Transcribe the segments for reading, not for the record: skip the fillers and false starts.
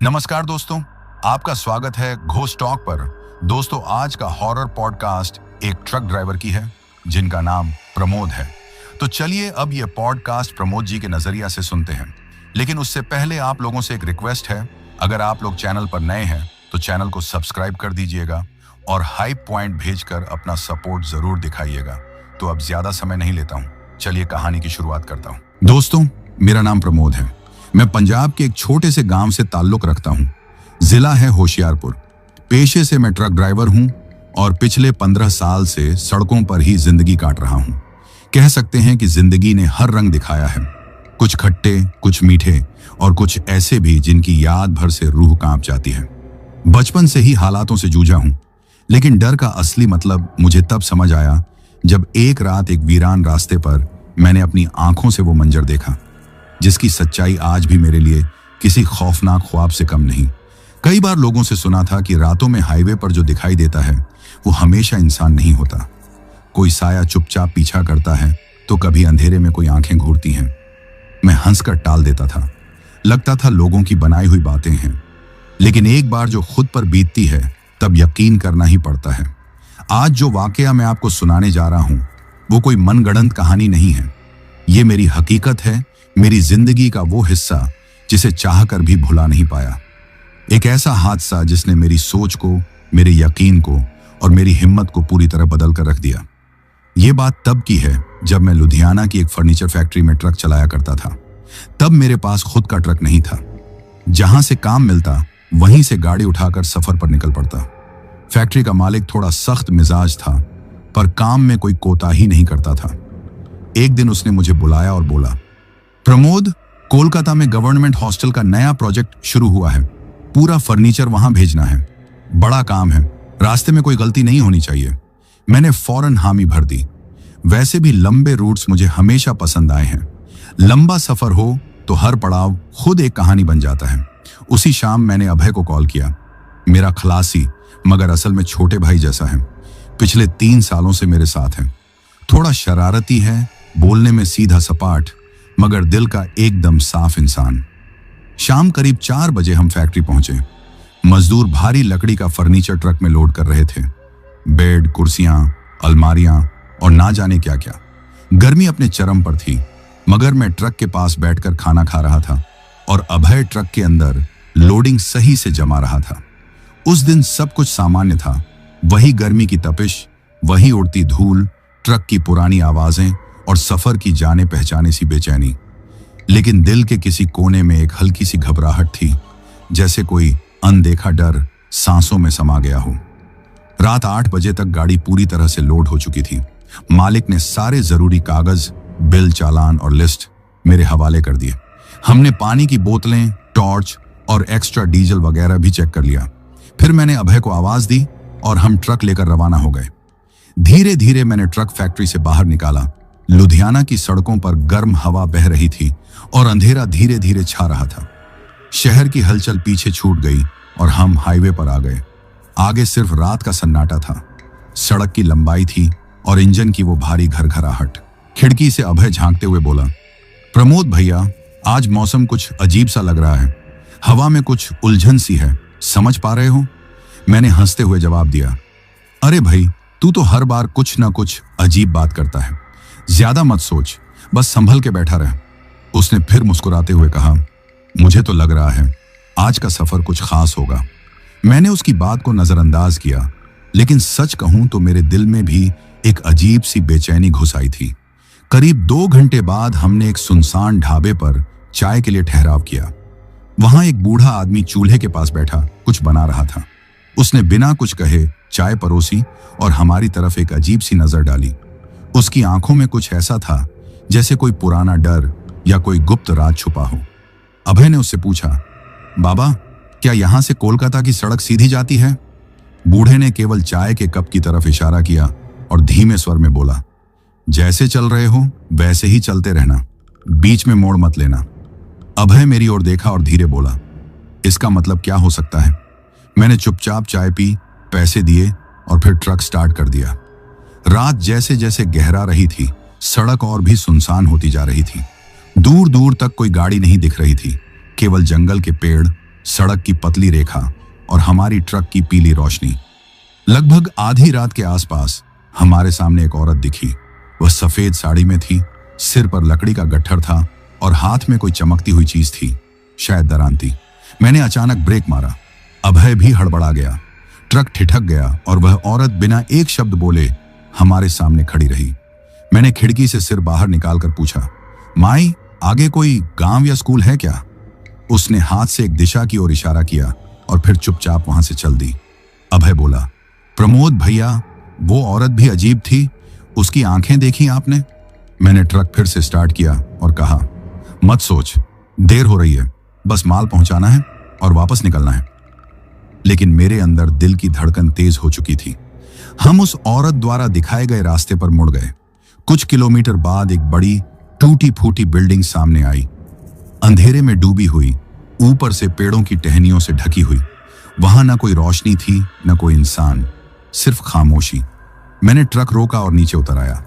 नमस्कार दोस्तों, आपका स्वागत है घोस्ट टॉक पर। दोस्तों, आज का हॉरर पॉडकास्ट एक ट्रक ड्राइवर की है जिनका नाम प्रमोद है। तो चलिए अब ये पॉडकास्ट प्रमोद जी के नजरिया से सुनते हैं। लेकिन उससे पहले आप लोगों से एक रिक्वेस्ट है, अगर आप लोग चैनल पर नए हैं तो चैनल को सब्सक्राइब कर दीजिएगा और हाइप पॉइंट भेजकर अपना सपोर्ट जरूर दिखाइएगा। तो अब ज्यादा समय नहीं लेता हूँ, चलिए कहानी की शुरुआत करता हूँ। दोस्तों, मेरा नाम प्रमोद है। मैं पंजाब के एक छोटे से गांव से ताल्लुक रखता हूं। जिला है होशियारपुर। पेशे से मैं ट्रक ड्राइवर हूं और पिछले 15 साल से सड़कों पर ही जिंदगी काट रहा हूं। कह सकते हैं कि जिंदगी ने हर रंग दिखाया है, कुछ खट्टे, कुछ मीठे और कुछ ऐसे भी जिनकी याद भर से रूह कांप जाती है। बचपन से ही हालातों से जूझा हूं, लेकिन डर का असली मतलब मुझे तब समझ आया जब एक रात एक वीरान रास्ते पर मैंने अपनी आंखों से वो मंजर देखा जिसकी सच्चाई आज भी मेरे लिए किसी खौफनाक ख्वाब से कम नहीं। कई बार लोगों से सुना था कि रातों में हाईवे पर जो दिखाई देता है वो हमेशा इंसान नहीं होता। कोई साया चुपचाप पीछा करता है तो कभी अंधेरे में कोई आंखें घूरती हैं। मैं हंसकर टाल देता था, लगता था लोगों की बनाई हुई बातें हैं। लेकिन एक बार जो खुद पर बीतती है तब यकीन करना ही पड़ता है। आज जो वाकया मैं आपको सुनाने जा रहा हूं वो कोई मनगढ़ंत कहानी नहीं है। ये मेरी हकीकत है, मेरी जिंदगी का वो हिस्सा जिसे चाहकर भी भुला नहीं पाया। एक ऐसा हादसा जिसने मेरी सोच को, मेरे यकीन को और मेरी हिम्मत को पूरी तरह बदल कर रख दिया। ये बात तब की है जब मैं लुधियाना की एक फर्नीचर फैक्ट्री में ट्रक चलाया करता था। तब मेरे पास खुद का ट्रक नहीं था। जहां से काम मिलता वहीं से गाड़ी उठाकर सफर पर निकल पड़ता। फैक्ट्री का मालिक थोड़ा सख्त मिजाज था, पर काम में कोई कोताही नहीं करता था। एक दिन उसने मुझे बुलाया और बोला, प्रमोद, कोलकाता में गवर्नमेंट हॉस्टल का नया प्रोजेक्ट शुरू हुआ है। पूरा फर्नीचर वहां भेजना है। बड़ा काम है, रास्ते में कोई गलती नहीं होनी चाहिए। मैंने फौरन हामी भर दी। वैसे भी लंबे रूट्स मुझे हमेशा पसंद आए हैं। लंबा सफर हो तो हर पड़ाव खुद एक कहानी बन जाता है। उसी शाम मैंने अभय को कॉल किया। मेरा खलासी मगर असल में छोटे भाई जैसा है। पिछले 3 सालों से मेरे साथ है। थोड़ा शरारती है, बोलने में सीधा सपाट, मगर दिल का एकदम साफ इंसान। शाम करीब 4 बजे हम फैक्ट्री पहुंचे। मजदूर भारी लकड़ी का फर्नीचर ट्रक में लोड कर रहे थे। बेड, कुर्सियां, अलमारियां और ना जाने क्या क्या। गर्मी अपने चरम पर थी, मगर मैं ट्रक के पास बैठकर खाना खा रहा था और अभय ट्रक के अंदर लोडिंग सही से जमा रहा था। उस दिन सब कुछ सामान्य था। वही गर्मी की तपिश, वही उड़ती धूल, ट्रक की पुरानी आवाजें और सफर की जाने पहचाने सी बेचैनी। लेकिन दिल के किसी कोने में एक हल्की सी घबराहट थी, जैसे कोई अनदेखा डर सांसों में समा गया हो। रात 8 बजे तक गाड़ी पूरी तरह से लोड हो चुकी थी। मालिक ने सारे जरूरी कागज, बिल, चालान और लिस्ट मेरे हवाले कर दिए। हमने पानी की बोतलें, टॉर्च और एक्स्ट्रा डीजल वगैरह भी चेक कर लिया। फिर मैंने अभय को आवाज दी और हम ट्रक लेकर रवाना हो गए। धीरे धीरे मैंने ट्रक फैक्ट्री से बाहर निकाला। लुधियाना की सड़कों पर गर्म हवा बह रही थी और अंधेरा धीरे धीरे छा रहा था। शहर की हलचल पीछे छूट गई और हम हाईवे पर आ गए। आगे सिर्फ रात का सन्नाटा था। सड़क की लंबाई थी और इंजन की वो भारी घरघराहट। खिड़की से अभय झांकते हुए बोला, प्रमोद भैया, आज मौसम कुछ अजीब सा लग रहा है। हवा में कुछ उलझन सी है, समझ पा रहे हो? मैंने हंसते हुए जवाब दिया, अरे भाई, तू तो हर बार कुछ ना कुछ अजीब बात करता है। ज्यादा मत सोच, बस संभल के बैठा रह। उसने फिर मुस्कुराते हुए कहा, मुझे तो लग रहा है आज का सफर कुछ खास होगा। मैंने उसकी बात को नजरअंदाज किया, लेकिन सच कहूं तो मेरे दिल में भी एक अजीब सी बेचैनी घुस आई थी। करीब 2 घंटे बाद हमने एक सुनसान ढाबे पर चाय के लिए ठहराव किया। वहां एक बूढ़ा आदमी चूल्हे के पास बैठा कुछ बना रहा था। उसने बिना कुछ कहे चाय परोसी और हमारी तरफ एक अजीब सी नजर डाली। उसकी आंखों में कुछ ऐसा था जैसे कोई पुराना डर या कोई गुप्त राज छुपा हो। अभय ने उससे पूछा, बाबा, क्या यहां से कोलकाता की सड़क सीधी जाती है? बूढ़े ने केवल चाय के कप की तरफ इशारा किया और धीमे स्वर में बोला, जैसे चल रहे हो वैसे ही चलते रहना, बीच में मोड़ मत लेना। अभय मेरी ओर देखा और धीरे बोला, इसका मतलब क्या हो सकता है? मैंने चुपचाप चाय पी, पैसे दिए और फिर ट्रक स्टार्ट कर दिया। रात जैसे जैसे गहरा रही थी, सड़क और भी सुनसान होती जा रही थी। दूर दूर तक कोई गाड़ी नहीं दिख रही थी, केवल जंगल के पेड़, सड़क की पतली रेखा और हमारी ट्रक की पीली रोशनी। लगभग आधी रात के आसपास हमारे सामने एक औरत दिखी। वह सफेद साड़ी में थी, सिर पर लकड़ी का गट्ठर था और हाथ में कोई चमकती हुई चीज थी, शायद दरांती। मैंने अचानक ब्रेक मारा। अभय भी हड़बड़ा गया। ट्रक ठिठक गया और वह औरत बिना एक शब्द बोले हमारे सामने खड़ी रही। मैंने खिड़की से सिर बाहर निकालकर पूछा, माई, आगे कोई गांव या स्कूल है क्या? उसने हाथ से एक दिशा की ओर इशारा किया और फिर चुपचाप वहां से चल दी। अभय बोला, प्रमोद भैया, वो औरत भी अजीब थी, उसकी आंखें देखी आपने? मैंने ट्रक फिर से स्टार्ट किया और कहा, मत सोच, देर हो रही है, बस माल पहुंचाना है और वापस निकलना है। लेकिन मेरे अंदर दिल की धड़कन तेज हो चुकी थी। हम उस औरत द्वारा दिखाए गए रास्ते पर मुड़ गए। कुछ किलोमीटर बाद एक बड़ी टूटी फूटी बिल्डिंग सामने आई, अंधेरे में डूबी हुई, ऊपर से पेड़ों की टहनियों से ढकी हुई। वहां ना कोई रोशनी थी, ना कोई इंसान, सिर्फ खामोशी। मैंने ट्रक रोका और नीचे उतर आया।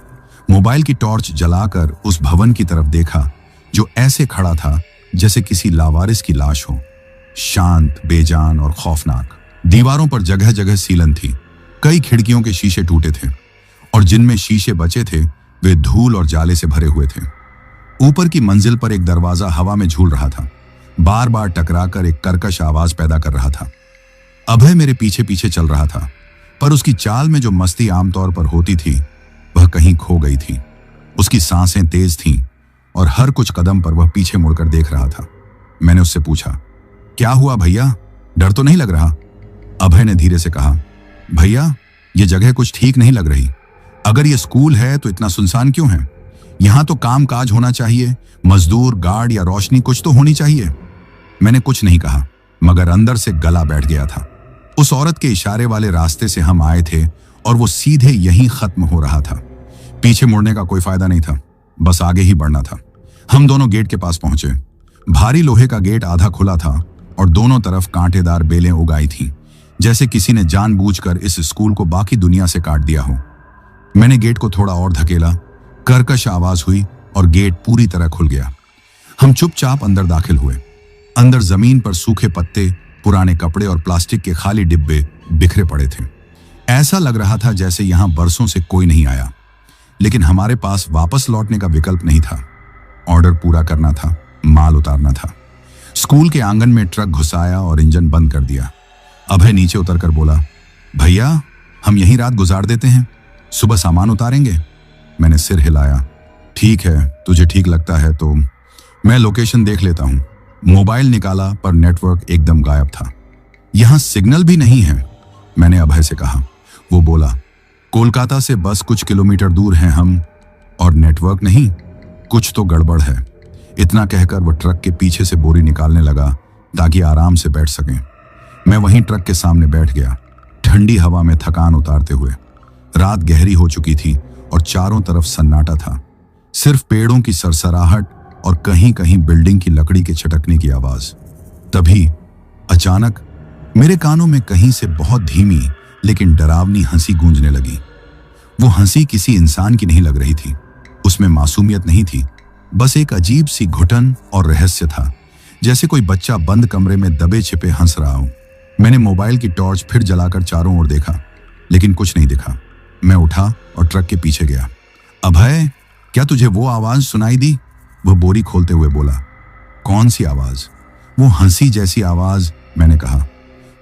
मोबाइल की टॉर्च जलाकर उस भवन की तरफ देखा जो ऐसे खड़ा था जैसे किसी लावारिस की लाश हो, शांत, बेजान और खौफनाक। दीवारों पर जगह जगह सीलन थी। कई खिड़कियों के शीशे टूटे थे और जिनमें शीशे बचे थे वे धूल और जाले से भरे हुए थे। ऊपर की मंजिल पर एक दरवाजा हवा में झूल रहा था, बार बार टकराकर एक कर्कश आवाज पैदा कर रहा था। अभय मेरे पीछे पीछे चल रहा था, पर उसकी चाल में जो मस्ती आमतौर पर होती थी वह कहीं खो गई थी। उसकी सांसें तेज थीं और हर कुछ कदम पर वह पीछे मुड़कर देख रहा था। मैंने उससे पूछा, क्या हुआ भैया, डर तो नहीं लग रहा? अभय ने धीरे से कहा, भैया, ये जगह कुछ ठीक नहीं लग रही। अगर ये स्कूल है तो इतना सुनसान क्यों है? यहां तो काम काज होना चाहिए, मजदूर, गार्ड या रोशनी कुछ तो होनी चाहिए। मैंने कुछ नहीं कहा, मगर अंदर से गला बैठ गया था। उस औरत के इशारे वाले रास्ते से हम आए थे और वो सीधे यहीं खत्म हो रहा था। पीछे मुड़ने का कोई फायदा नहीं था, बस आगे ही बढ़ना था। हम दोनों गेट के पास पहुंचे। भारी लोहे का गेट आधा खुला था और दोनों तरफ कांटेदार बेलें उगाई थीं, जैसे किसी ने जानबूझकर इस स्कूल को बाकी दुनिया से काट दिया हो। मैंने गेट को थोड़ा और धकेला, कर्कश आवाज हुई और गेट पूरी तरह खुल गया। हम चुपचाप अंदर दाखिल हुए। अंदर जमीन पर सूखे पत्ते, पुराने कपड़े और प्लास्टिक के खाली डिब्बे बिखरे पड़े थे। ऐसा लग रहा था जैसे यहां बरसों से कोई नहीं आया। लेकिन हमारे पास वापस लौटने का विकल्प नहीं था। ऑर्डर पूरा करना था, माल उतारना था। स्कूल के आंगन में ट्रक घुसाया और इंजन बंद कर दिया। अभय नीचे उतरकर बोला, भैया, हम यहीं रात गुजार देते हैं, सुबह सामान उतारेंगे। मैंने सिर हिलाया। ठीक है, तुझे ठीक लगता है तो मैं लोकेशन देख लेता हूं। मोबाइल निकाला पर नेटवर्क एकदम गायब था। यहां सिग्नल भी नहीं है, मैंने अभय से कहा। वो बोला, कोलकाता से बस कुछ किलोमीटर दूर हैं हम, और नेटवर्क नहीं, कुछ तो गड़बड़ है। इतना कहकर वह ट्रक के पीछे से बोरी निकालने लगा ताकि आराम से बैठ सकें। मैं वहीं ट्रक के सामने बैठ गया, ठंडी हवा में थकान उतारते हुए। रात गहरी हो चुकी थी और चारों तरफ सन्नाटा था, सिर्फ पेड़ों की सरसराहट और कहीं कहीं बिल्डिंग की लकड़ी के छटकने की आवाज। तभी अचानक मेरे कानों में कहीं से बहुत धीमी लेकिन डरावनी हंसी गूंजने लगी। वो हंसी किसी इंसान की नहीं लग रही थी, उसमें मासूमियत नहीं थी, बस एक अजीब सी घुटन और रहस्य था, जैसे कोई बच्चा बंद कमरे में दबे छिपे हंस रहा हो। मैंने मोबाइल की टॉर्च फिर जलाकर चारों ओर देखा, लेकिन कुछ नहीं दिखा। मैं उठा और ट्रक के पीछे गया। अभय, क्या तुझे वो आवाज सुनाई दी? वह बोरी खोलते हुए बोला। कौन सी आवाज? वो हंसी जैसी आवाज, मैंने कहा।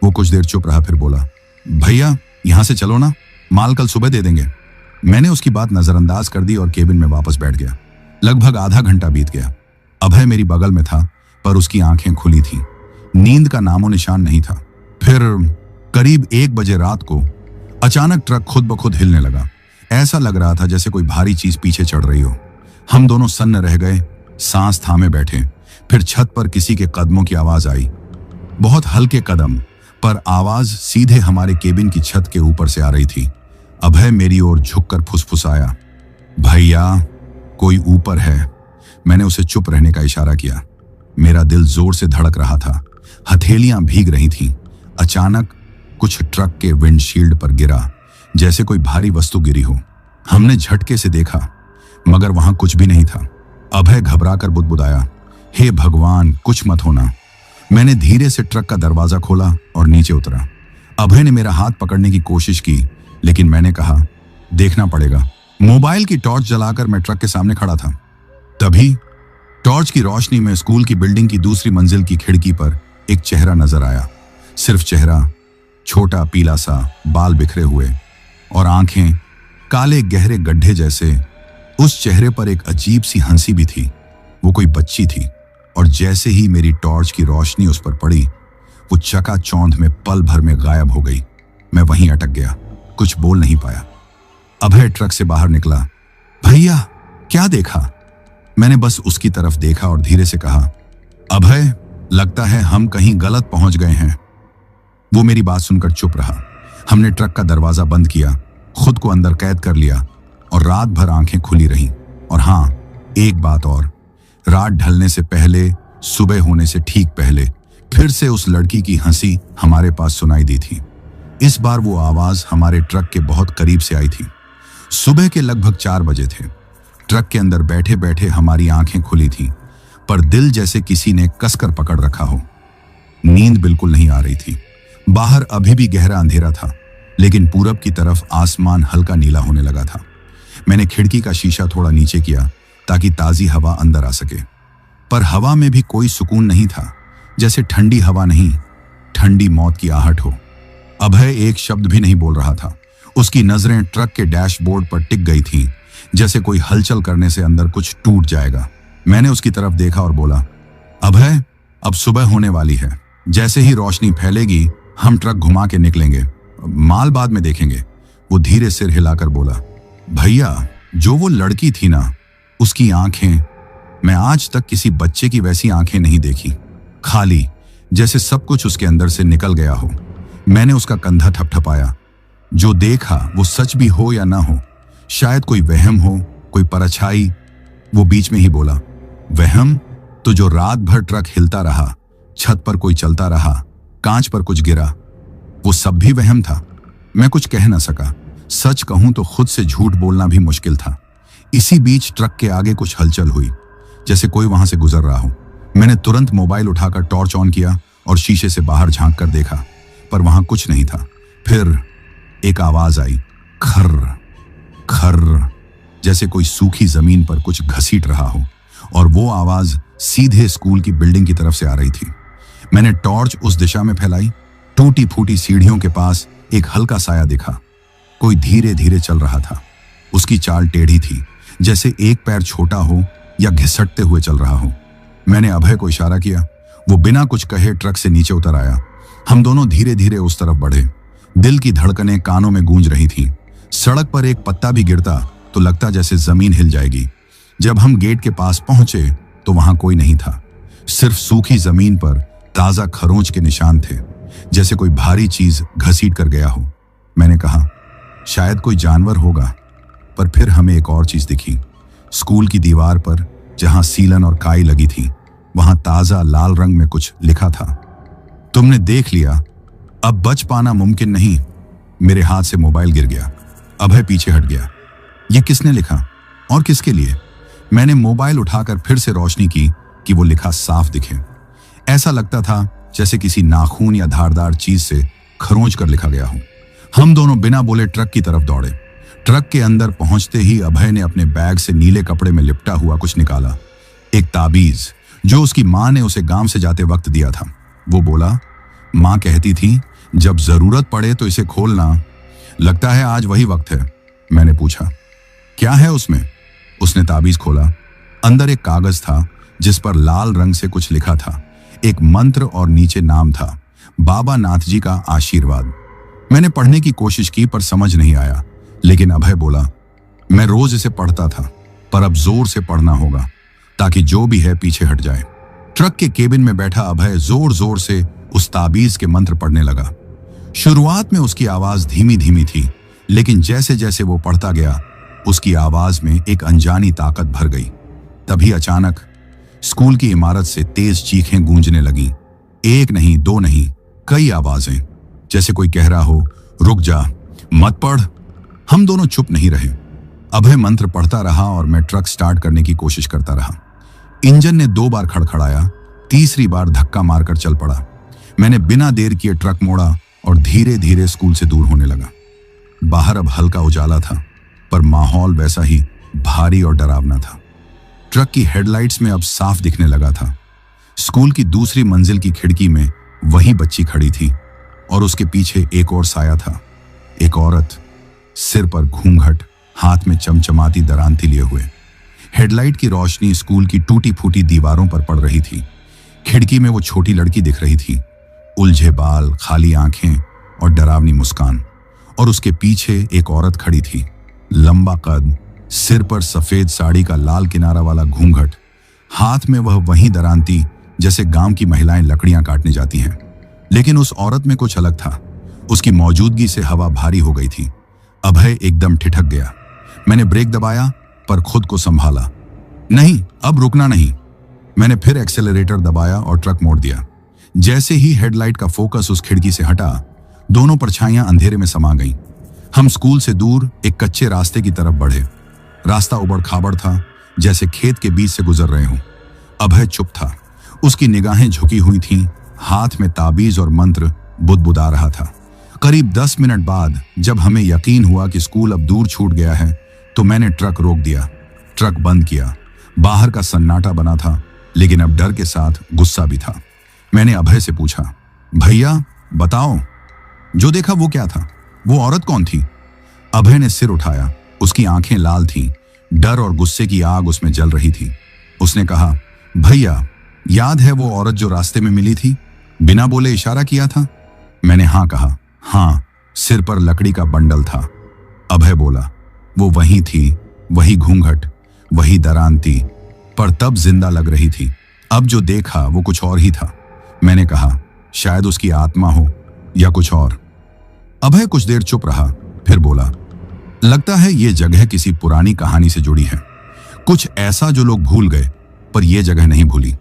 वो कुछ देर चुप रहा, फिर बोला, भैया, यहां से चलो ना, माल कल सुबह दे देंगे। मैंने उसकी बात नजरअंदाज कर दी और केबिन में वापस बैठ गया। लगभग आधा घंटा बीत गया। अभय मेरी बगल में था, पर उसकी आंखें खुली थीं। नींद का नामो निशान नहीं था। फिर करीब 1 बजे रात को अचानक ट्रक खुद ब खुद हिलने लगा। ऐसा लग रहा था जैसे कोई भारी चीज पीछे चढ़ रही हो। हम दोनों सन्न रह गए, सांस थामे बैठे। फिर छत पर किसी के कदमों की आवाज आई, बहुत हल्के कदम, पर आवाज सीधे हमारे केबिन की छत के ऊपर से आ रही थी। अभय मेरी ओर झुककर फुसफुसाया, भैया, कोई ऊपर है। मैंने उसे चुप रहने का इशारा किया। मेरा दिल जोर से धड़क रहा था, हथेलियां भीग रही थीं। अचानक कुछ ट्रक के विंडशील्ड पर गिरा, जैसे कोई भारी वस्तु गिरी हो। हमने झटके से देखा, मगर वहां कुछ भी नहीं था। अभय घबराकर बुदबुदाया, हे भगवान, कुछ मत होना। मैंने धीरे से ट्रक का दरवाजा खोला और नीचे उतरा। अभय ने मेरा हाथ पकड़ने की कोशिश की, लेकिन मैंने कहा, देखना पड़ेगा। मोबाइल की टॉर्च जलाकर मैं ट्रक के सामने खड़ा था। तभी टॉर्च की रोशनी में स्कूल की बिल्डिंग की दूसरी मंजिल की खिड़की पर एक चेहरा नजर आया। सिर्फ चेहरा, छोटा पीला सा, बाल बिखरे हुए और आंखें काले गहरे गड्ढे जैसे। उस चेहरे पर एक अजीब सी हंसी भी थी। वो कोई बच्ची थी और जैसे ही मेरी टॉर्च की रोशनी उस पर पड़ी, वो चकाचौंध में पल भर में गायब हो गई। मैं वहीं अटक गया, कुछ बोल नहीं पाया। अभय ट्रक से बाहर निकला। भैया, क्या देखा? मैंने बस उसकी तरफ देखा और धीरे से कहा, अभय, लगता है हम कहीं गलत पहुंच गए हैं। वो मेरी बात सुनकर चुप रहा। हमने ट्रक का दरवाजा बंद किया, खुद को अंदर कैद कर लिया और रात भर आंखें खुली रहीं। और हाँ, एक बात और, रात ढलने से पहले, सुबह होने से ठीक पहले, फिर से उस लड़की की हंसी हमारे पास सुनाई दी थी। इस बार वो आवाज हमारे ट्रक के बहुत करीब से आई थी। सुबह के लगभग 4 बजे थे। ट्रक के अंदर बैठे बैठे हमारी आंखें खुली थीं, पर दिल जैसे किसी ने कसकर पकड़ रखा हो। नींद बिल्कुल नहीं आ रही थी। बाहर अभी भी गहरा अंधेरा था, लेकिन पूरब की तरफ आसमान हल्का नीला होने लगा था। मैंने खिड़की का शीशा थोड़ा नीचे किया ताकि ताजी हवा अंदर आ सके, पर हवा में भी कोई सुकून नहीं था। जैसे ठंडी हवा नहीं, ठंडी मौत की आहट हो। अभय एक शब्द भी नहीं बोल रहा था। उसकी नजरें ट्रक के डैशबोर्ड पर टिक गई थीं, जैसे कोई हलचल करने से अंदर कुछ टूट जाएगा। मैंने उसकी तरफ देखा और बोला, अभय, अब सुबह होने वाली है। जैसे ही रोशनी फैलेगी हम ट्रक घुमा के निकलेंगे, माल बाद में देखेंगे। वो धीरे सिर हिलाकर बोला, भैया, जो वो लड़की थी ना, उसकी आंखें, मैं आज तक किसी बच्चे की वैसी आंखें नहीं देखी। खाली, जैसे सब कुछ उसके अंदर से निकल गया हो। मैंने उसका कंधा ठपठपाया। जो देखा वो सच भी हो या ना हो, शायद कोई वहम हो, कोई परछाई। वो बीच में ही बोला, वहम? तो जो रात भर ट्रक हिलता रहा, छत पर कोई चलता रहा, कांच पर कुछ गिरा, वो सब भी वहम था? मैं कुछ कह ना सका। सच कहूं तो खुद से झूठ बोलना भी मुश्किल था। इसी बीच ट्रक के आगे कुछ हलचल हुई, जैसे कोई वहां से गुजर रहा हो। मैंने तुरंत मोबाइल उठाकर टॉर्च ऑन किया और शीशे से बाहर झांक कर देखा, पर वहां कुछ नहीं था। फिर एक आवाज आई, खर्र खर्र, जैसे कोई सूखी जमीन पर कुछ घसीट रहा हो, और वो आवाज सीधे स्कूल की बिल्डिंग की तरफ से आ रही थी। मैंने टॉर्च उस दिशा में फैलाई। टूटी फूटी सीढ़ियों के पास एक हल्का साया दिखा। कोई धीरे धीरे चल रहा था। उसकी चाल टेढ़ी थी, जैसे एक पैर छोटा हो या घिसटते हुए चल रहा हो। मैंने अभय को इशारा किया। वो बिना कुछ कहे ट्रक से नीचे उतर आया। हम दोनों धीरे धीरे उस तरफ बढ़े। दिल की धड़कनें कानों में गूंज रही थीं। सड़क पर एक पत्ता भी गिरता तो लगता जैसे जमीन हिल जाएगी। जब हम गेट के पास पहुंचे तो वहां कोई नहीं था। सिर्फ सूखी जमीन पर ताजा खरोंच के निशान थे, जैसे कोई भारी चीज घसीट कर गया हो। मैंने कहा, शायद कोई जानवर होगा। पर फिर हमें एक और चीज दिखी। स्कूल की दीवार पर जहां सीलन और काई लगी थी, वहां ताजा लाल रंग में कुछ लिखा था, तुमने देख लिया, अब बच पाना मुमकिन नहीं। मेरे हाथ से मोबाइल गिर गया। अभय पीछे हट गया। ये किसने लिखा और किसके लिए? मैंने मोबाइल उठाकर फिर से रोशनी की कि वो लिखा साफ दिखे। ऐसा लगता था जैसे किसी नाखून या धारदार चीज से खरोंच कर लिखा गया हो। हम दोनों बिना बोले ट्रक की तरफ दौड़े। ट्रक के अंदर पहुंचते ही अभय ने अपने बैग से नीले कपड़े में लिपटा हुआ कुछ निकाला। एक ताबीज, जो उसकी मां ने उसे गांव से जाते वक्त दिया था। वो बोला, मां कहती थी जब जरूरत पड़े तो इसे खोलना। लगता है आज वही वक्त है। मैंने पूछा, क्या है उसमें? उसने ताबीज खोला। अंदर एक कागज था जिस पर लाल रंग से कुछ लिखा था, एक मंत्र, और नीचे नाम था, बाबा नाथ जी का आशीर्वाद। मैंने पढ़ने की कोशिश की पर समझ नहीं आया। लेकिन अभय बोला, मैं रोज इसे पढ़ता था, पर अब जोर से पढ़ना होगा ताकि जो भी है पीछे हट जाए। ट्रक के केबिन में बैठा अभय जोर जोर से उस ताबीज के मंत्र पढ़ने लगा। शुरुआत में उसकी आवाज धीमी धीमी थी, लेकिन जैसे जैसे वो पढ़ता गया उसकी आवाज में एक अनजानी ताकत भर गई। तभी अचानक स्कूल की इमारत से तेज चीखें गूंजने लगीं। एक नहीं, दो नहीं, कई आवाजें, जैसे कोई कह रहा हो, रुक जा, मत पढ़। हम दोनों चुप नहीं रहे। अभय मंत्र पढ़ता रहा और मैं ट्रक स्टार्ट करने की कोशिश करता रहा। इंजन ने 2 बार खड़खड़ाया, तीसरी बार धक्का मारकर चल पड़ा। मैंने बिना देर किए ट्रक मोड़ा और धीरे धीरे स्कूल से दूर होने लगा। बाहर अब हल्का उजाला था, पर माहौल वैसा ही भारी और डरावना था। ट्रक की हेडलाइट्स में अब साफ दिखने लगा था। स्कूल की दूसरी मंजिल की खिड़की में वही बच्ची खड़ी थी और उसके पीछे एक और साया था। एक औरत, सिर पर घूंघट, हाथ में चमचमाती दरांती लिए हुए। हेडलाइट की रोशनी स्कूल की टूटी फूटी दीवारों पर पड़ रही थी। खिड़की में वो छोटी लड़की दिख रही थी, उलझे बाल, खाली आंखें और डरावनी मुस्कान। और उसके पीछे एक औरत खड़ी थी, लंबा कद, सिर पर सफेद साड़ी का लाल किनारा वाला घूंघट, हाथ में वह वही दरांती जैसे गांव की महिलाएं लकड़ियां काटने जाती हैं। लेकिन उस औरत में कुछ अलग था। उसकी मौजूदगी से हवा भारी हो गई थी। अभय एकदम ठिठक गया। मैंने ब्रेक दबाया, पर खुद को संभाला। नहीं, अब रुकना नहीं। मैंने फिर एक्सेलरेटर दबाया और ट्रक मोड़ दिया। जैसे ही हेडलाइट का फोकस उस खिड़की से हटा, दोनों परछाइयां अंधेरे में समा गईं। हम स्कूल से दूर एक कच्चे रास्ते की तरफ बढ़े। रास्ता उबड़ खाबड़ था, जैसे खेत के बीच से गुजर रहे हों। अभय चुप था। उसकी निगाहें झुकी हुई थीं, हाथ में ताबीज और मंत्र बुदबुदा रहा था। करीब 10 मिनट बाद जब हमें यकीन हुआ कि स्कूल अब दूर छूट गया है, तो मैंने ट्रक रोक दिया, ट्रक बंद किया। बाहर का सन्नाटा बना था, लेकिन अब डर के साथ गुस्सा भी था। मैंने अभय से पूछा, भैया बताओ, जो देखा वो क्या था? वो औरत कौन थी? अभय ने सिर उठाया। उसकी आंखें लाल थीं, डर और गुस्से की आग उसमें जल रही थी। उसने कहा, भैया याद है वो औरत जो रास्ते में मिली थी? बिना बोले इशारा किया था। मैंने हाँ कहा। हाँ, सिर पर लकड़ी का बंडल था। अभय बोला, वो वही थी, वही घूंघट, वही दरांती, पर तब जिंदा लग रही थी। अब जो देखा वो कुछ और ही था। मैंने कहा, शायद उसकी आत्मा हो या कुछ और। अभय कुछ देर चुप रहा, फिर बोला, लगता है ये जगह किसी पुरानी कहानी से जुड़ी है, कुछ ऐसा जो लोग भूल गए, पर यह जगह नहीं भूली।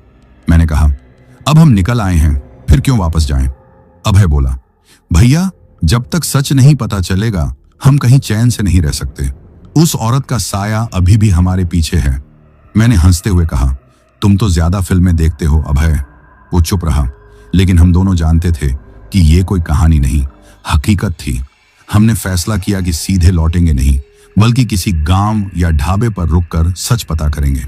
मैंने कहा, अब हम निकल आए हैं, फिर क्यों वापस जाएं? अभय बोला, भैया जब तक सच नहीं पता चलेगा, हम कहीं चैन से नहीं रह सकते। उस औरत का साया अभी भी हमारे पीछे है। मैंने हंसते हुए कहा, तुम तो ज्यादा फिल्में देखते हो अभय। वो चुप रहा, लेकिन हम दोनों जानते थे कि ये कोई कहानी नहीं, हकीकत थी। हमने फैसला किया कि सीधे लौटेंगे नहीं, बल्कि किसी गांव या ढाबे पर रुककर सच पता करेंगे।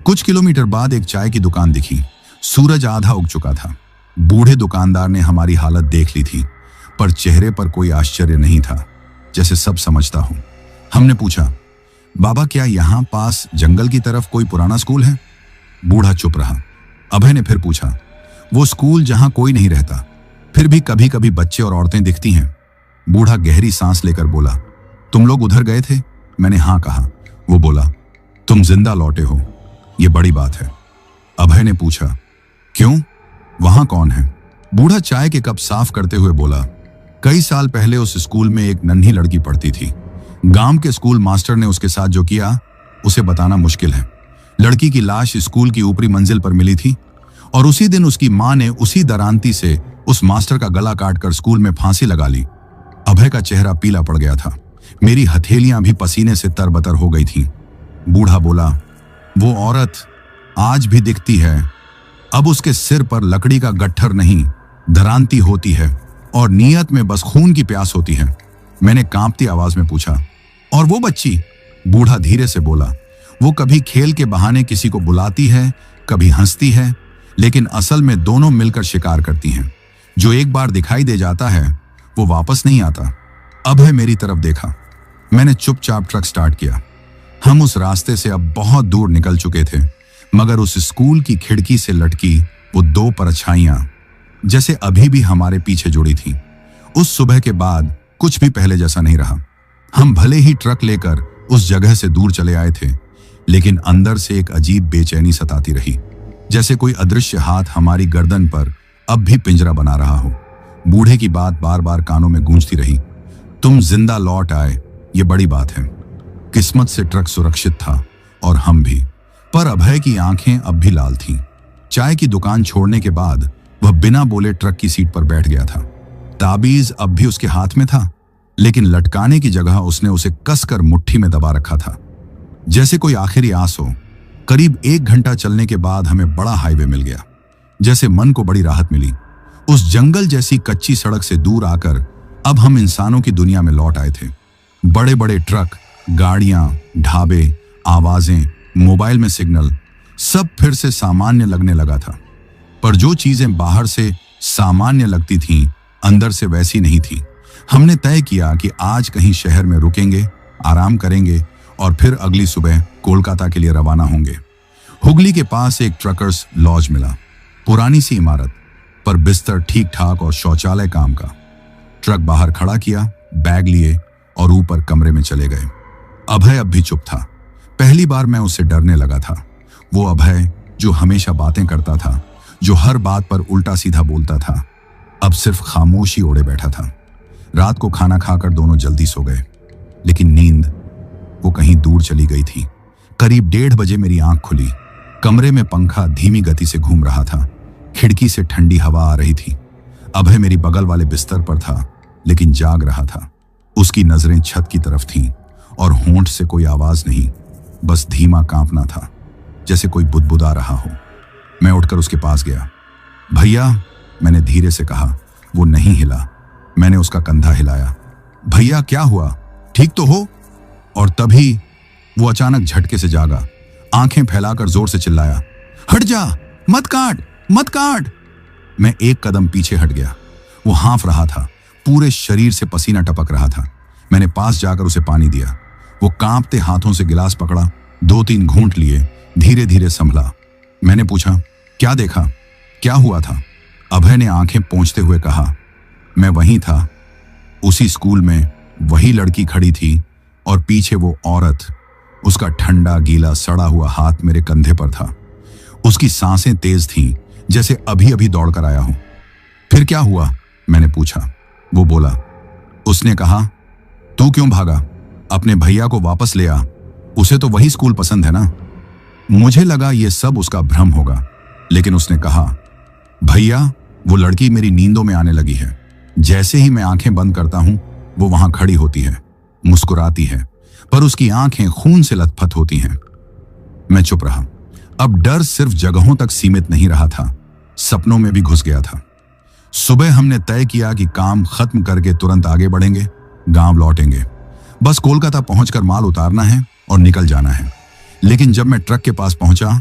कुछ किलोमीटर बाद एक चाय की दुकान दिखी। सूरज आधा उग चुका था। बूढ़े दुकानदार ने हमारी हालत देख ली थी, पर चेहरे पर कोई आश्चर्य नहीं था, जैसे सब समझता हूं। हमने पूछा, बाबा क्या यहां पास जंगल की तरफ कोई पुराना स्कूल है? बूढ़ा चुप रहा। अभय ने फिर पूछा, वो स्कूल जहां कोई नहीं रहता, फिर भी कभी कभी बच्चे और औरतें दिखती हैं? बूढ़ा गहरी सांस लेकर बोला, तुम लोग उधर गए थे? मैंने हाँ कहा। वो बोला, तुम जिंदा लौटे हो, ये बड़ी बात है। अभय ने पूछा, क्यों? वहां कौन है? बूढ़ा चाय के कप साफ करते हुए बोला, कई साल पहले उस स्कूल में एक नन्ही लड़की पढ़ती थी। गांव के स्कूल मास्टर ने उसके साथ जो किया, उसे बताना मुश्किल है। लड़की की लाश स्कूल की ऊपरी मंजिल पर मिली थी और उसी दिन उसकी मां ने उसी दरांती से उस मास्टर का गला काटकर स्कूल में फांसी लगा ली। अभय का चेहरा पीला पड़ गया था। मेरी हथेलियां भी पसीने से तरबतर हो गई थीं। बूढ़ा बोला, वो औरत आज भी दिखती है। अब उसके सिर पर लकड़ी का गट्ठर नहीं, दरांती होती है और नियत में बस खून की प्यास होती है। मैंने कांपती आवाज में पूछा, और वो बच्ची? बूढ़ा धीरे से बोला, वो कभी खेल के बहाने किसी को बुलाती है, कभी हंसती है, लेकिन असल में दोनों मिलकर शिकार करती हैं। जो एक बार दिखाई दे जाता है वो वापस नहीं आता। अभय मेरी तरफ देखा। मैंने चुपचाप ट्रक स्टार्ट किया। हम उस रास्ते से अब बहुत दूर निकल चुके थे, मगर उस स्कूल की खिड़की से लटकी वो दो परछाइयां जैसे अभी भी हमारे पीछे जुड़ी थीं। उस सुबह के बाद कुछ भी पहले जैसा नहीं रहा। हम भले ही ट्रक लेकर उस जगह से दूर चले आए थे, लेकिन अंदर से एक अजीब बेचैनी सताती रही, जैसे कोई अदृश्य हाथ हमारी गर्दन पर अब भी पिंजरा बना रहा हो। बूढ़े की बात बार बार कानों में गूंजती रही, तुम जिंदा लौट आए, ये बड़ी बात है। किस्मत से ट्रक सुरक्षित था और हम भी। पर अभय की आंखें अब भी लाल थीं। चाय की दुकान छोड़ने के बाद वह बिना बोले ट्रक की सीट पर बैठ गया था। ताबीज अब भी उसके हाथ में था, लेकिन लटकाने की जगह उसने उसे कसकर मुट्ठी में दबा रखा था, जैसे कोई आखिरी आस हो। करीब 1 घंटा चलने के बाद हमें बड़ा हाईवे मिल गया। जैसे मन को बड़ी राहत मिली। उस जंगल जैसी कच्ची सड़क से दूर आकर अब हम इंसानों की दुनिया में लौट आए थे। बड़े बड़े ट्रक, गाड़ियां, ढाबे, आवाजें, मोबाइल में सिग्नल, सब फिर से सामान्य लगने लगा था। पर जो चीजें बाहर से सामान्य लगती थीं, अंदर से वैसी नहीं थी। हमने तय किया कि आज कहीं शहर में रुकेंगे, आराम करेंगे और फिर अगली सुबह कोलकाता के लिए रवाना होंगे। हुगली के पास एक ट्रकर्स लॉज मिला। पुरानी सी इमारत, पर बिस्तर ठीक ठाक और शौचालय काम का। ट्रक बाहर खड़ा किया, बैग लिए और ऊपर कमरे में चले गए। अभय अब भी चुप था। पहली बार मैं उससे डरने लगा था। वो अभय जो हमेशा बातें करता था, जो हर बात पर उल्टा सीधा बोलता था, अब सिर्फ खामोशी ओढ़े बैठा था। रात को खाना खाकर दोनों जल्दी सो गए, लेकिन नींद वो कहीं दूर चली गई थी। करीब 1:30 बजे मेरी आंख खुली। कमरे में पंखा धीमी गति से घूम रहा था। खिड़की से ठंडी हवा आ रही थी। अभय मेरी बगल वाले बिस्तर पर था, लेकिन जाग रहा था। उसकी नजरें छत की तरफ थीं और होंठ से कोई आवाज नहीं, बस धीमा कांपना था, जैसे कोई बुदबुदा रहा हो। मैं उठकर उसके पास गया। भैया, मैंने धीरे से कहा। वो नहीं हिला। मैंने उसका कंधा हिलाया। भैया क्या हुआ, ठीक तो हो? और तभी वो अचानक झटके से जागा। आंखें फैलाकर जोर से चिल्लाया, हट जा, मत काट, मत काट। मैं एक कदम पीछे हट गया। वो हाँफ रहा था, पूरे शरीर से पसीना टपक रहा था। मैंने पास जाकर उसे पानी दिया। वो कांपते हाथों से गिलास पकड़ा, 2-3 घूंट लिए, धीरे धीरे संभला। मैंने पूछा, क्या देखा, क्या हुआ था? अभय ने आंखें पोंछते हुए कहा, मैं वहीं था, उसी स्कूल में। वही लड़की खड़ी थी और पीछे वो औरत। उसका ठंडा गीला सड़ा हुआ हाथ मेरे कंधे पर था। उसकी सांसें तेज थीं, जैसे अभी अभी दौड़कर आया हूं। फिर क्या हुआ, मैंने पूछा। वो बोला, उसने कहा, तू क्यों भागा? अपने भैया को वापस ले आ, उसे तो वही स्कूल पसंद है ना। मुझे लगा ये सब उसका भ्रम होगा, लेकिन उसने कहा, भैया, वो लड़की मेरी नींदों में आने लगी है। जैसे ही मैं आंखें बंद करता हूं, वो वहां खड़ी होती है, मुस्कुराती है, पर उसकी आंखें खून से लथपथ होती हैं। मैं चुप रहा। अब डर सिर्फ जगहों तक सीमित नहीं रहा था, सपनों में भी घुस गया था। सुबह हमने तय किया कि काम खत्म करके तुरंत आगे बढ़ेंगे, गांव लौटेंगे। बस कोलकाता पहुंचकर माल उतारना है और निकल जाना है। लेकिन जब मैं ट्रक के पास पहुंचा,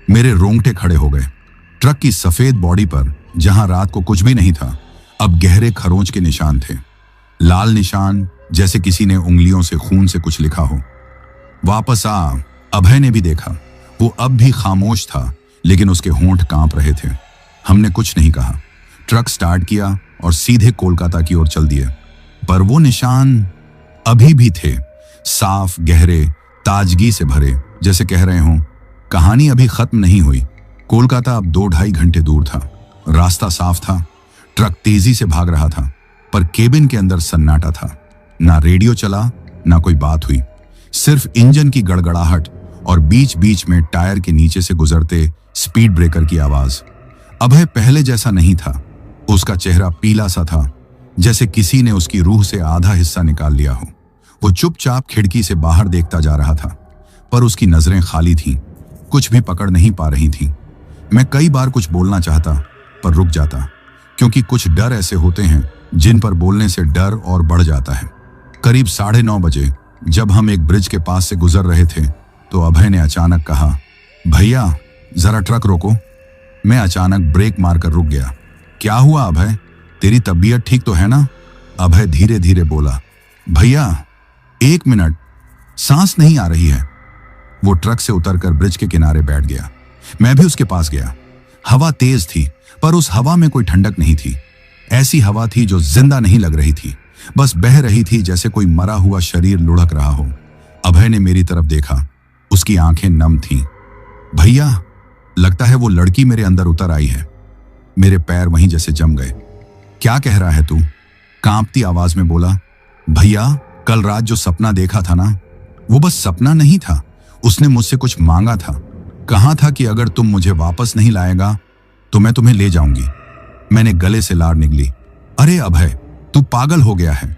मेरे रोंगटे खड़े हो गए। ट्रक की सफेद बॉडी पर, जहां रात को कुछ भी नहीं था, अब गहरे खरोंच के निशान थे। लाल निशान, जैसे किसी ने उंगलियों से खून से कुछ लिखा हो। वापस आ, अभय ने भी देखा। वो अब भी खामोश था, लेकिन उसके होंठ कांप रहे थे। हमने कुछ नहीं कहा। ट्रक स्टार्ट किया और सीधे कोलकाता की ओर चल दिए। पर वो निशान अभी भी थे, साफ, गहरे, ताजगी से भरे, जैसे कह रहे हों, कहानी अभी खत्म नहीं हुई। कोलकाता अब 2-2.5 घंटे दूर था। रास्ता साफ था। ट्रक तेजी से भाग रहा था, पर केबिन के अंदर सन्नाटा था। ना रेडियो चला, ना कोई बात हुई। सिर्फ इंजन की गड़गड़ाहट और बीच बीच में टायर के नीचे से गुजरते स्पीड ब्रेकर की आवाज। अभय पहले जैसा नहीं था। उसका चेहरा पीला सा था, जैसे किसी ने उसकी रूह से आधा हिस्सा निकाल लिया हो। वो चुपचाप खिड़की से बाहर देखता जा रहा था, पर उसकी नजरें खाली थीं, कुछ भी पकड़ नहीं पा रही थीं। मैं कई बार कुछ बोलना चाहता, पर रुक जाता, क्योंकि कुछ डर ऐसे होते हैं जिन पर बोलने से डर और बढ़ जाता है। करीब 9:30 बजे जब हम एक ब्रिज के पास से गुजर रहे थे, तो अभय ने अचानक कहा, भैया, जरा ट्रक रोको। मैं अचानक ब्रेक मारकर रुक गया। क्या हुआ अभय, तेरी तबीयत ठीक तो है ना? अभय धीरे धीरे बोला, भैया 1 मिनट, सांस नहीं आ रही है। वो ट्रक से उतरकर ब्रिज के किनारे बैठ गया। मैं भी उसके पास गया। हवा तेज थी, पर उस हवा में कोई ठंडक नहीं थी। ऐसी हवा थी जो जिंदा नहीं लग रही थी, बस बह रही थी जैसे कोई मरा हुआ शरीर लुढ़क रहा हो। अभय ने मेरी तरफ देखा। उसकी आंखें नम थीं। भैया, लगता है वो लड़की मेरे अंदर उतर आई है। मेरे पैर वहीं जैसे जम गए। क्या कह रहा है तू? कांपती आवाज में बोला, भैया, कल रात जो सपना देखा था ना, वो बस सपना नहीं था। उसने मुझसे कुछ मांगा था। कहा था कि अगर तुम मुझे वापस नहीं लाएगा तो मैं तुम्हें ले जाऊंगी। मैंने गले से लार निगली। अरे अभय, तू पागल हो गया है।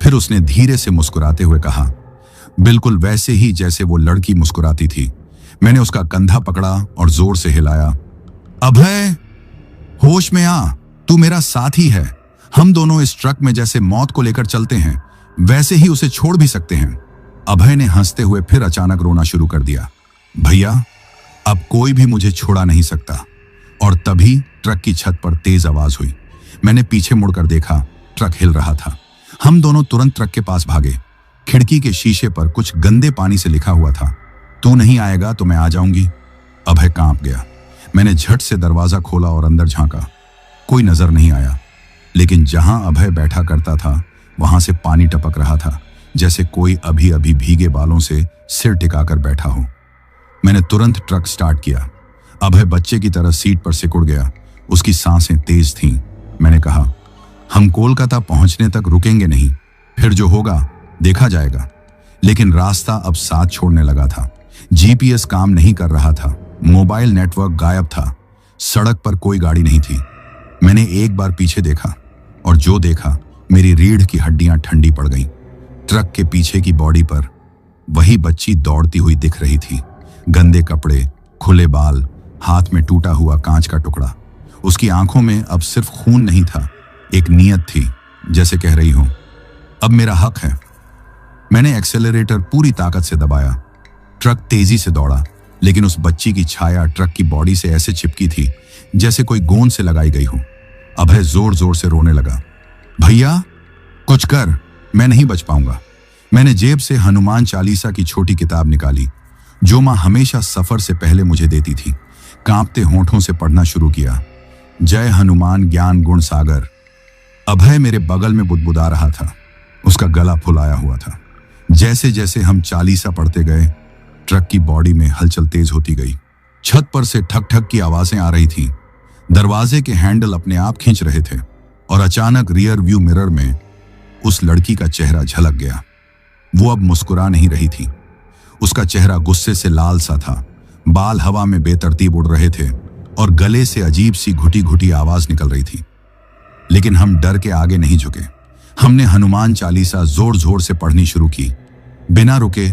फिर उसने धीरे से मुस्कुराते हुए कहा, बिल्कुल वैसे ही जैसे वो लड़की मुस्कुराती थी। मैंने उसका कंधा पकड़ा और जोर से हिलाया। अभय, होश में आ, तू मेरा साथी है। हम दोनों इस ट्रक में जैसे मौत को लेकर चलते हैं वैसे ही उसे छोड़ भी सकते हैं। अभय ने हंसते हुए फिर अचानक रोना शुरू कर दिया। भैया, अब कोई भी मुझे छोड़ा नहीं सकता। और तभी ट्रक की छत पर तेज आवाज हुई। मैंने पीछे मुड़कर देखा, ट्रक हिल रहा था। हम दोनों तुरंत ट्रक के पास भागे। खिड़की के शीशे पर कुछ गंदे पानी से लिखा हुआ था, तू नहीं आएगा तो मैं आ जाऊंगी। अभय कांप गया। मैंने झट से दरवाजा खोला और अंदर झांका। कोई नजर नहीं आया, लेकिन जहां अभय बैठा करता था वहां से पानी टपक रहा था, जैसे कोई अभी अभी भीगे बालों से सिर टिकाकर बैठा हो। मैंने तुरंत ट्रक स्टार्ट किया। अभय बच्चे की तरह सीट पर सिकुड़ गया। उसकी सांसें तेज थीं। मैंने कहा, हम कोलकाता पहुंचने तक रुकेंगे नहीं, फिर जो होगा देखा जाएगा। लेकिन रास्ता अब साथ छोड़ने लगा था। जीपीएस काम नहीं कर रहा था, मोबाइल नेटवर्क गायब था, सड़क पर कोई गाड़ी नहीं थी। मैंने एक बार पीछे देखा और जो देखा, मेरी रीढ़ की हड्डियां ठंडी पड़ गईं। ट्रक के पीछे की बॉडी पर वही बच्ची दौड़ती हुई दिख रही थी। गंदे कपड़े, खुले बाल, हाथ में टूटा हुआ कांच का टुकड़ा। उसकी आंखों में अब सिर्फ खून नहीं था, एक नीयत थी, जैसे कह रही हो, अब मेरा हक है। मैंने एक्सेलरेटर पूरी ताकत से दबाया। ट्रक तेजी से दौड़ा, लेकिन उस बच्ची की छाया ट्रक की बॉडी से ऐसे चिपकी थी जैसे कोई गोंद से लगाई गई हो। अभय जोर जोर से रोने लगा। भैया, कुछ कर, मैं नहीं बच पाऊंगा। मैंने जेब से हनुमान चालीसा की छोटी किताब निकाली, जो मां हमेशा सफर से पहले मुझे देती थी। कांपते होंठों से पढ़ना शुरू किया। जय हनुमान ज्ञान गुण सागर। अभय मेरे बगल में बुदबुदा रहा था। उसका गला फुलाया हुआ था। जैसे जैसे हम चालीसा पढ़ते गए, ट्रक की बॉडी में हलचल तेज होती गई। छत पर से ठक ठक की आवाजें आ रही थीं। दरवाजे के हैंडल अपने आप खींच रहे थे और अचानक रियर व्यू मिरर में उस लड़की का चेहरा झलक गया। वो अब मुस्कुरा नहीं रही थी। उसका चेहरा गुस्से से लाल सा था। बाल हवा में बेतरतीब उड़ रहे थे और गले से अजीब सी घुटी घुटी आवाज निकल रही थी। लेकिन हम डर के आगे नहीं झुके। हमने हनुमान चालीसा जोर जोर से पढ़नी शुरू की। बिना रुके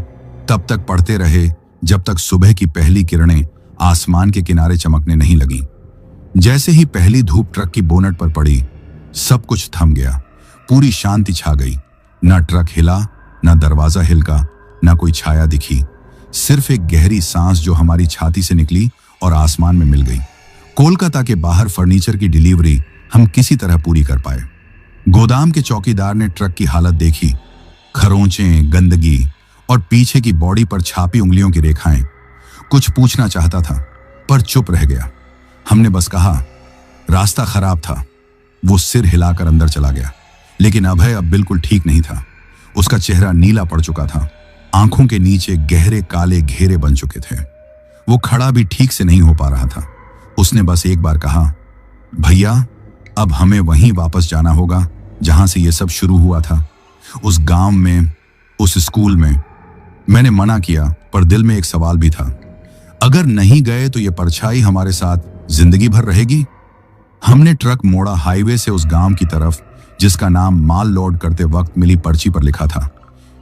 तब तक पढ़ते रहे जब तक सुबह की पहली किरणें आसमान के किनारे चमकने नहीं लगीं। जैसे ही पहली धूप ट्रक की बोनट पर पड़ी, सब कुछ थम गया। पूरी शांति छा गई। न ट्रक हिला, न दरवाजा हिलका, न कोई छाया दिखी। सिर्फ एक गहरी सांस जो हमारी छाती से निकली और आसमान में मिल गई। कोलकाता के बाहर फर्नीचर की डिलीवरी हम किसी तरह पूरी कर पाए। गोदाम के चौकीदार ने ट्रक की हालत देखी। खरोंचें, गंदगी और पीछे की बॉडी पर छापी उंगलियों की रेखाएं। कुछ पूछना चाहता था पर चुप रह गया। हमने बस कहा, रास्ता खराब था। वो सिर हिलाकर अंदर चला गया। लेकिन अभय अब बिल्कुल ठीक नहीं था। उसका चेहरा नीला पड़ चुका था। आंखों के नीचे गहरे काले घेरे बन चुके थे। वो खड़ा भी ठीक से नहीं हो पा रहा था। उसने बस एक बार कहा, भैया, अब हमें वहीं वापस जाना होगा जहां से ये सब शुरू हुआ था। उस गांव में, उस स्कूल में। मैंने मना किया, पर दिल में एक सवाल भी था। अगर नहीं गए तो ये परछाई हमारे साथ जिंदगी भर रहेगी। हमने ट्रक मोड़ा हाईवे से उस गांव की तरफ जिसका नाम माल लोड करते वक्त मिली पर्ची पर लिखा था,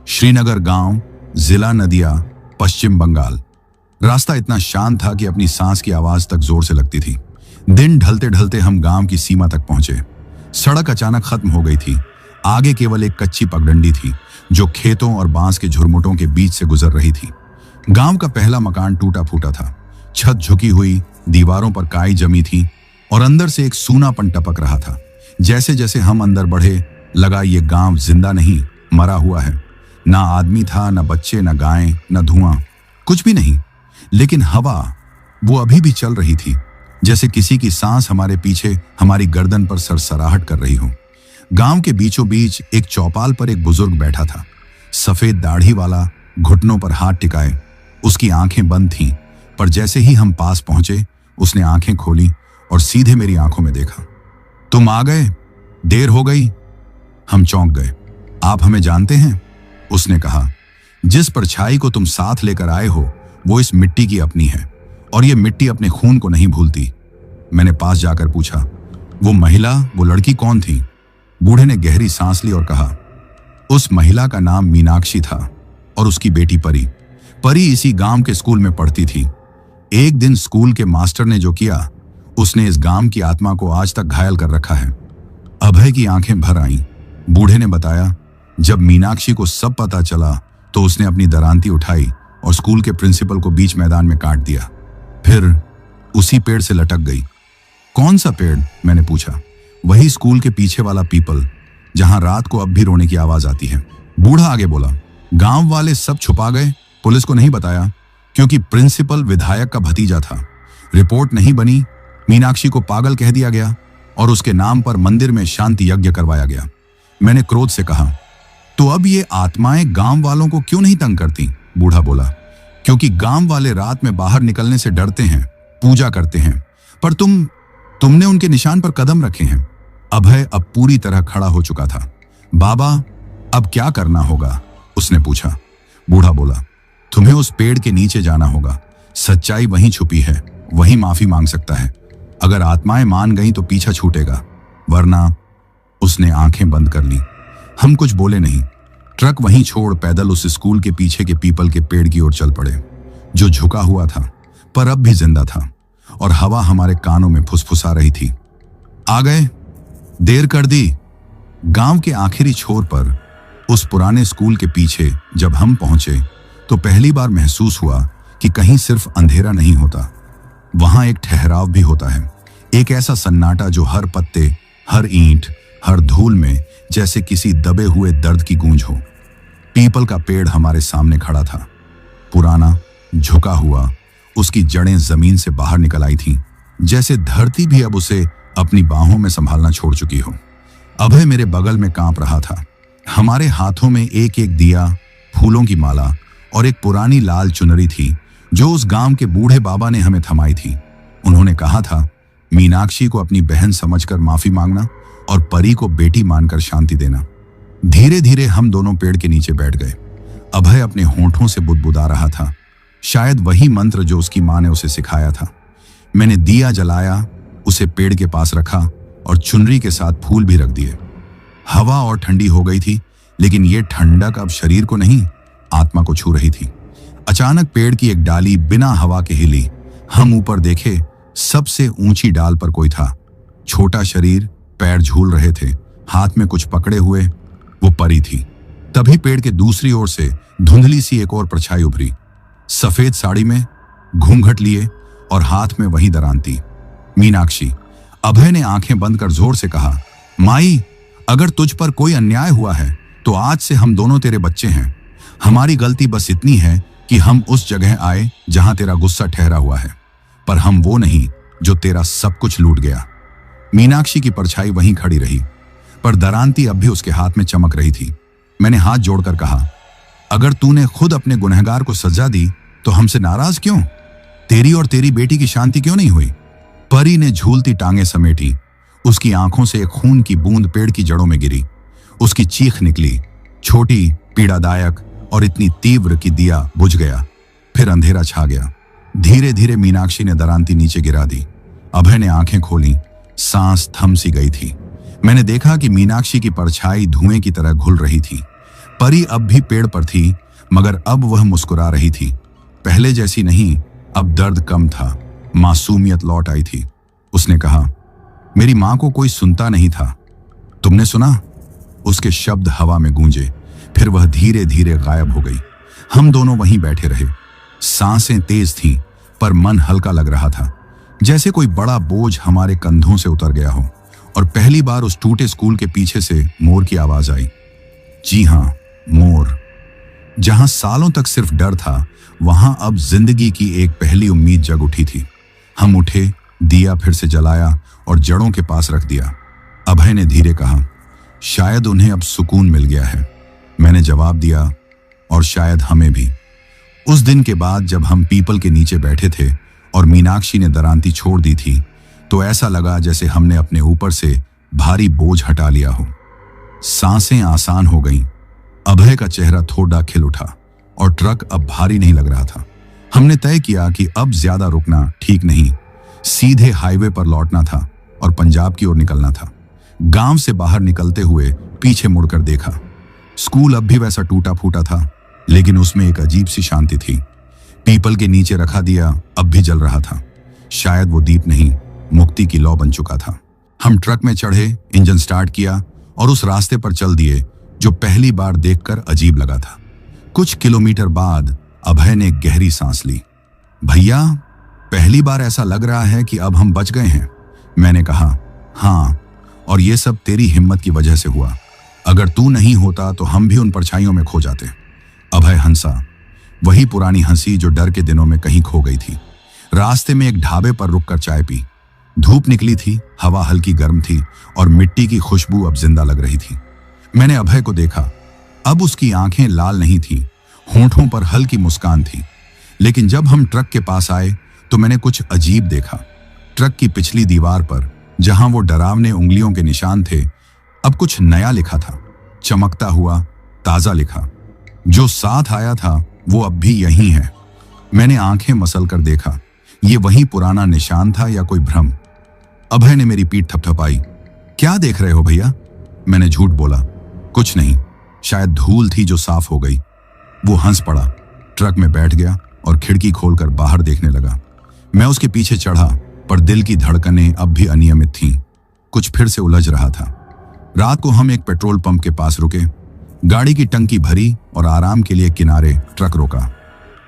श्रीनगर गांव, जिला नदिया, पश्चिम बंगाल। रास्ता इतना शांत था कि अपनी सांस की आवाज तक जोर से लगती थी। दिन ढलते ढलते हम गांव की सीमा तक पहुंचे। सड़क अचानक खत्म हो गई थी। आगे केवल एक कच्ची पगडंडी थी जो खेतों और बांस के झुरमुटों के बीच से गुजर रही थी। गांव का पहला मकान टूटा फूटा था। छत झुकी हुई, दीवारों पर काई जमी थी और अंदर से एक सूनापन टपक रहा था। जैसे जैसे हम अंदर बढ़े, लगा ये गांव जिंदा नहीं, मरा हुआ है। ना आदमी था, ना बच्चे, ना गायें, ना धुआं, कुछ भी नहीं। लेकिन हवा, वो अभी भी चल रही थी, जैसे किसी की सांस हमारे पीछे हमारी गर्दन पर सरसराहट कर रही हो। गांव के बीचों बीच एक चौपाल पर एक बुजुर्ग बैठा था। सफेद दाढ़ी वाला, घुटनों पर हाथ टिकाए। उसकी आंखें बंद थीं, पर जैसे ही हम पास पहुंचे, उसने आंखें खोली और सीधे मेरी आंखों में देखा। तुम आ गए, देर हो गई। हम चौंक गए। आप हमें जानते हैं? उसने कहा, जिस परछाई को तुम साथ लेकर आए हो वो इस मिट्टी की अपनी है और ये मिट्टी अपने खून को नहीं भूलती। मैंने पास जाकर पूछा, वो महिला, वो लड़की कौन थी? बूढ़े ने गहरी सांस ली और कहा, उस महिला का नाम मीनाक्षी था और उसकी बेटी परी। परी इसी गांव के स्कूल में पढ़ती थी। एक दिन स्कूल के मास्टर ने जो किया उसने इस गांव की आत्मा को आज तक घायल कर रखा है। अभय की आंखें भर आईं। बूढ़े ने बताया, जब मीनाक्षी को सब पता चला तो उसने अपनी दरांती उठाई और स्कूल के प्रिंसिपल को बीच मैदान में काट दिया, फिर उसी पेड़ से लटक गई। कौन सा पेड़? मैंने पूछा। वही स्कूल के पीछे वाला पीपल, जहां रात को अब भी रोने की आवाज आती है। बूढ़ा आगे बोला, गांव वाले सब छुपा गए, पुलिस को नहीं बताया, क्योंकि प्रिंसिपल विधायक का भतीजा था। रिपोर्ट नहीं बनी, मीनाक्षी को पागल कह दिया गया और उसके नाम पर मंदिर में शांति यज्ञ करवाया गया। मैंने क्रोध से कहा, तो अब ये आत्माएं गांव वालों को क्यों नहीं तंग करती? बूढ़ा बोला, क्योंकि गांव वाले रात में बाहर निकलने से डरते हैं, पूजा करते हैं, पर तुमने उनके निशान पर कदम रखे हैं। अभय अब पूरी तरह खड़ा हो चुका था। बाबा, अब क्या करना होगा? उसने पूछा। बूढ़ा बोला, तुम्हें उस पेड़ के नीचे जाना होगा। सच्चाई वहीं छुपी है, वहीं माफी मांग सकता है। अगर आत्माएं मान गई तो पीछा छूटेगा, वरना। उसने आंखें बंद कर ली। हम कुछ बोले नहीं। ट्रक वहीं छोड़ पैदल उस स्कूल के पीछे के पीपल के पेड़ की ओर चल पड़े, जो झुका हुआ था पर अब भी जिंदा था, और हवा हमारे कानों में फुसफुसा रही थी। आ गए? देर कर दी। गांव के आखिरी छोर पर उस पुराने स्कूल के पीछे जब हम पहुंचे तो पहली बार महसूस हुआ कि कहीं सिर्फ अंधेरा नहीं होता, वहां एक ठहराव भी होता है। एक ऐसा सन्नाटा जो हर पत्ते, हर ईंट, हर धूल में जैसे किसी दबे हुए दर्द की गूंज हो। पीपल का पेड़ हमारे सामने खड़ा था, पुराना, झुका हुआ। उसकी जड़ें जमीन से बाहर निकल आई थीं, जैसे धरती भी अब उसे अपनी बाहों में संभालना छोड़ चुकी हो। अभय मेरे बगल में कांप रहा था। हमारे हाथों में एक एक दिया, फूलों की माला और एक पुरानी लाल चुनरी थी, जो उस गांव के बूढ़े बाबा ने हमें थमाई थी। उन्होंने कहा था, मीनाक्षी को अपनी बहन समझकर माफी मांगना और परी को बेटी मानकर शांति देना। धीरे धीरे हम दोनों पेड़ के नीचे बैठ गए। अभय अपने होंठों से बुदबुदा रहा था, शायद वही मंत्र जो उसकी मां ने उसे सिखाया था। मैंने दिया जलाया, उसे पेड़ के पास रखा और चुनरी के साथ फूल भी रख दिए। हवा और ठंडी हो गई थी, लेकिन यह ठंडक अब शरीर को नहीं, आत्मा को छू रही थी। अचानक पेड़ की एक डाली बिना हवा के हिली। हम ऊपर देखे, सबसे ऊंची डाल पर कोई था। छोटा शरीर, पैर झूल रहे थे, हाथ में कुछ पकड़े हुए। वो परी थी। तभी पेड़ के दूसरी ओर से धुंधली सी एक और परछाई उभरी, सफेद साड़ी में, घूंघट लिए और हाथ में वही दरांती, मीनाक्षी। अभय ने आंखें बंद कर जोर से कहा, माई, अगर तुझ पर कोई अन्याय हुआ है तो आज से हम दोनों तेरे बच्चे हैं। हमारी गलती बस इतनी है कि हम उस जगह आए जहां तेरा गुस्सा ठहरा हुआ है, पर हम वो नहीं जो तेरा सब कुछ लूट गया। मीनाक्षी की परछाई वहीं खड़ी रही, पर दरांती अब भी उसके हाथ में चमक रही थी। मैंने हाथ जोड़कर कहा, अगर तूने खुद अपने गुनहगार को सजा दी तो हमसे नाराज क्यों? तेरी और तेरी बेटी की शांति क्यों नहीं हुई? परी ने झूलती टांगें समेटी। उसकी आंखों से एक खून की बूंद पेड़ की जड़ों में गिरी। उसकी चीख निकली, छोटी, पीड़ादायक और इतनी तीव्र कि दिया बुझ गया। फिर अंधेरा छा गया। धीरे धीरे मीनाक्षी ने दरांती नीचे गिरा दी। अभय ने आंखें खोली, सांस थम सी गई थी। मैंने देखा कि मीनाक्षी की परछाई धुएं की तरह घुल रही थी। परी अब भी पेड़ पर थी, मगर अब वह मुस्कुरा रही थी। पहले जैसी नहीं, अब दर्द कम था, मासूमियत लौट आई थी। उसने कहा, मेरी मां को कोई सुनता नहीं था, तुमने सुना? उसके शब्द हवा में गूंजे, फिर वह धीरे धीरे गायब हो गई। हम दोनों वहीं बैठे रहे। सांसें तेज थीं, पर मन हल्का लग रहा था, जैसे कोई बड़ा बोझ हमारे कंधों से उतर गया हो। और पहली बार उस टूटे स्कूल के पीछे से मोर की आवाज आई। जी हां, मोर। जहां सालों तक सिर्फ डर था, वहां अब जिंदगी की एक पहली उम्मीद जग उठी थी। हम उठे, दिया फिर से जलाया और जड़ों के पास रख दिया। अभय ने धीरे कहा, शायद उन्हें अब सुकून मिल गया है। मैंने जवाब दिया, और शायद हमें भी। उस दिन के बाद जब हम पीपल के नीचे बैठे थे और मीनाक्षी ने दरांती छोड़ दी थी, तो ऐसा लगा जैसे हमने अपने ऊपर से भारी बोझ हटा लिया हो। सांसें आसान हो गईं। अभय का चेहरा थोड़ा खिल उठा और ट्रक अब भारी नहीं लग रहा था। हमने तय किया कि अब ज्यादा रुकना ठीक नहीं, सीधे हाईवे पर लौटना था और पंजाब की ओर निकलना था। गांव से बाहर निकलते हुए पीछे मुड़कर देखा। स्कूल अब भी वैसा टूटा फूटा था, लेकिन उसमें एक अजीब सी शांति थी। पीपल के नीचे रखा दिया अब भी जल रहा था। शायद वो दीप नहीं, मुक्ति की लौ बन चुका था। हम ट्रक में चढ़े, इंजन स्टार्ट किया और उस रास्ते पर चल दिए जो पहली बार देखकर अजीब लगा था। कुछ किलोमीटर बाद अभय ने गहरी सांस ली। भैया, पहली बार ऐसा लग रहा है कि अब हम बच गए हैं। मैंने कहा, हाँ, और ये सब तेरी हिम्मत की वजह से हुआ। अगर तू नहीं होता तो हम भी उन परछाइयों में खो जाते। अभय हंसा, वही पुरानी हंसी जो डर के दिनों में कहीं खो गई थी। रास्ते में एक ढाबे पर रुककर चाय पी। धूप निकली थी, हवा हल्की गर्म थी और मिट्टी की खुशबू अब जिंदा लग रही थी। मैंने अभय को देखा। अब उसकी आंखें लाल नहीं थीं, होंठों पर हल्की मुस्कान थी। लेकिन जब हम ट्रक के पास आए तो मैंने कुछ अजीब देखा। ट्रक की पिछली दीवार पर जहां वो डरावने उंगलियों के निशान थे, अब कुछ नया लिखा था, चमकता हुआ, ताजा लिखा। जो साथ आया था वो अब भी यहीं है। मैंने आंखें मसल कर देखा, ये वही पुराना निशान था या कोई भ्रम। अभय ने मेरी पीठ थपथपाई। क्या देख रहे हो भैया? मैंने झूठ बोला, कुछ नहीं, शायद धूल थी जो साफ हो गई। वो हंस पड़ा, ट्रक में बैठ गया और खिड़की खोलकर बाहर देखने लगा। मैं उसके पीछे चढ़ा, पर दिल की धड़कनें अब भी अनियमित थीं। कुछ फिर से उलझ रहा था। रात को हम एक पेट्रोल पंप के पास रुके। गाड़ी की टंकी भरी और आराम के लिए किनारे ट्रक रोका।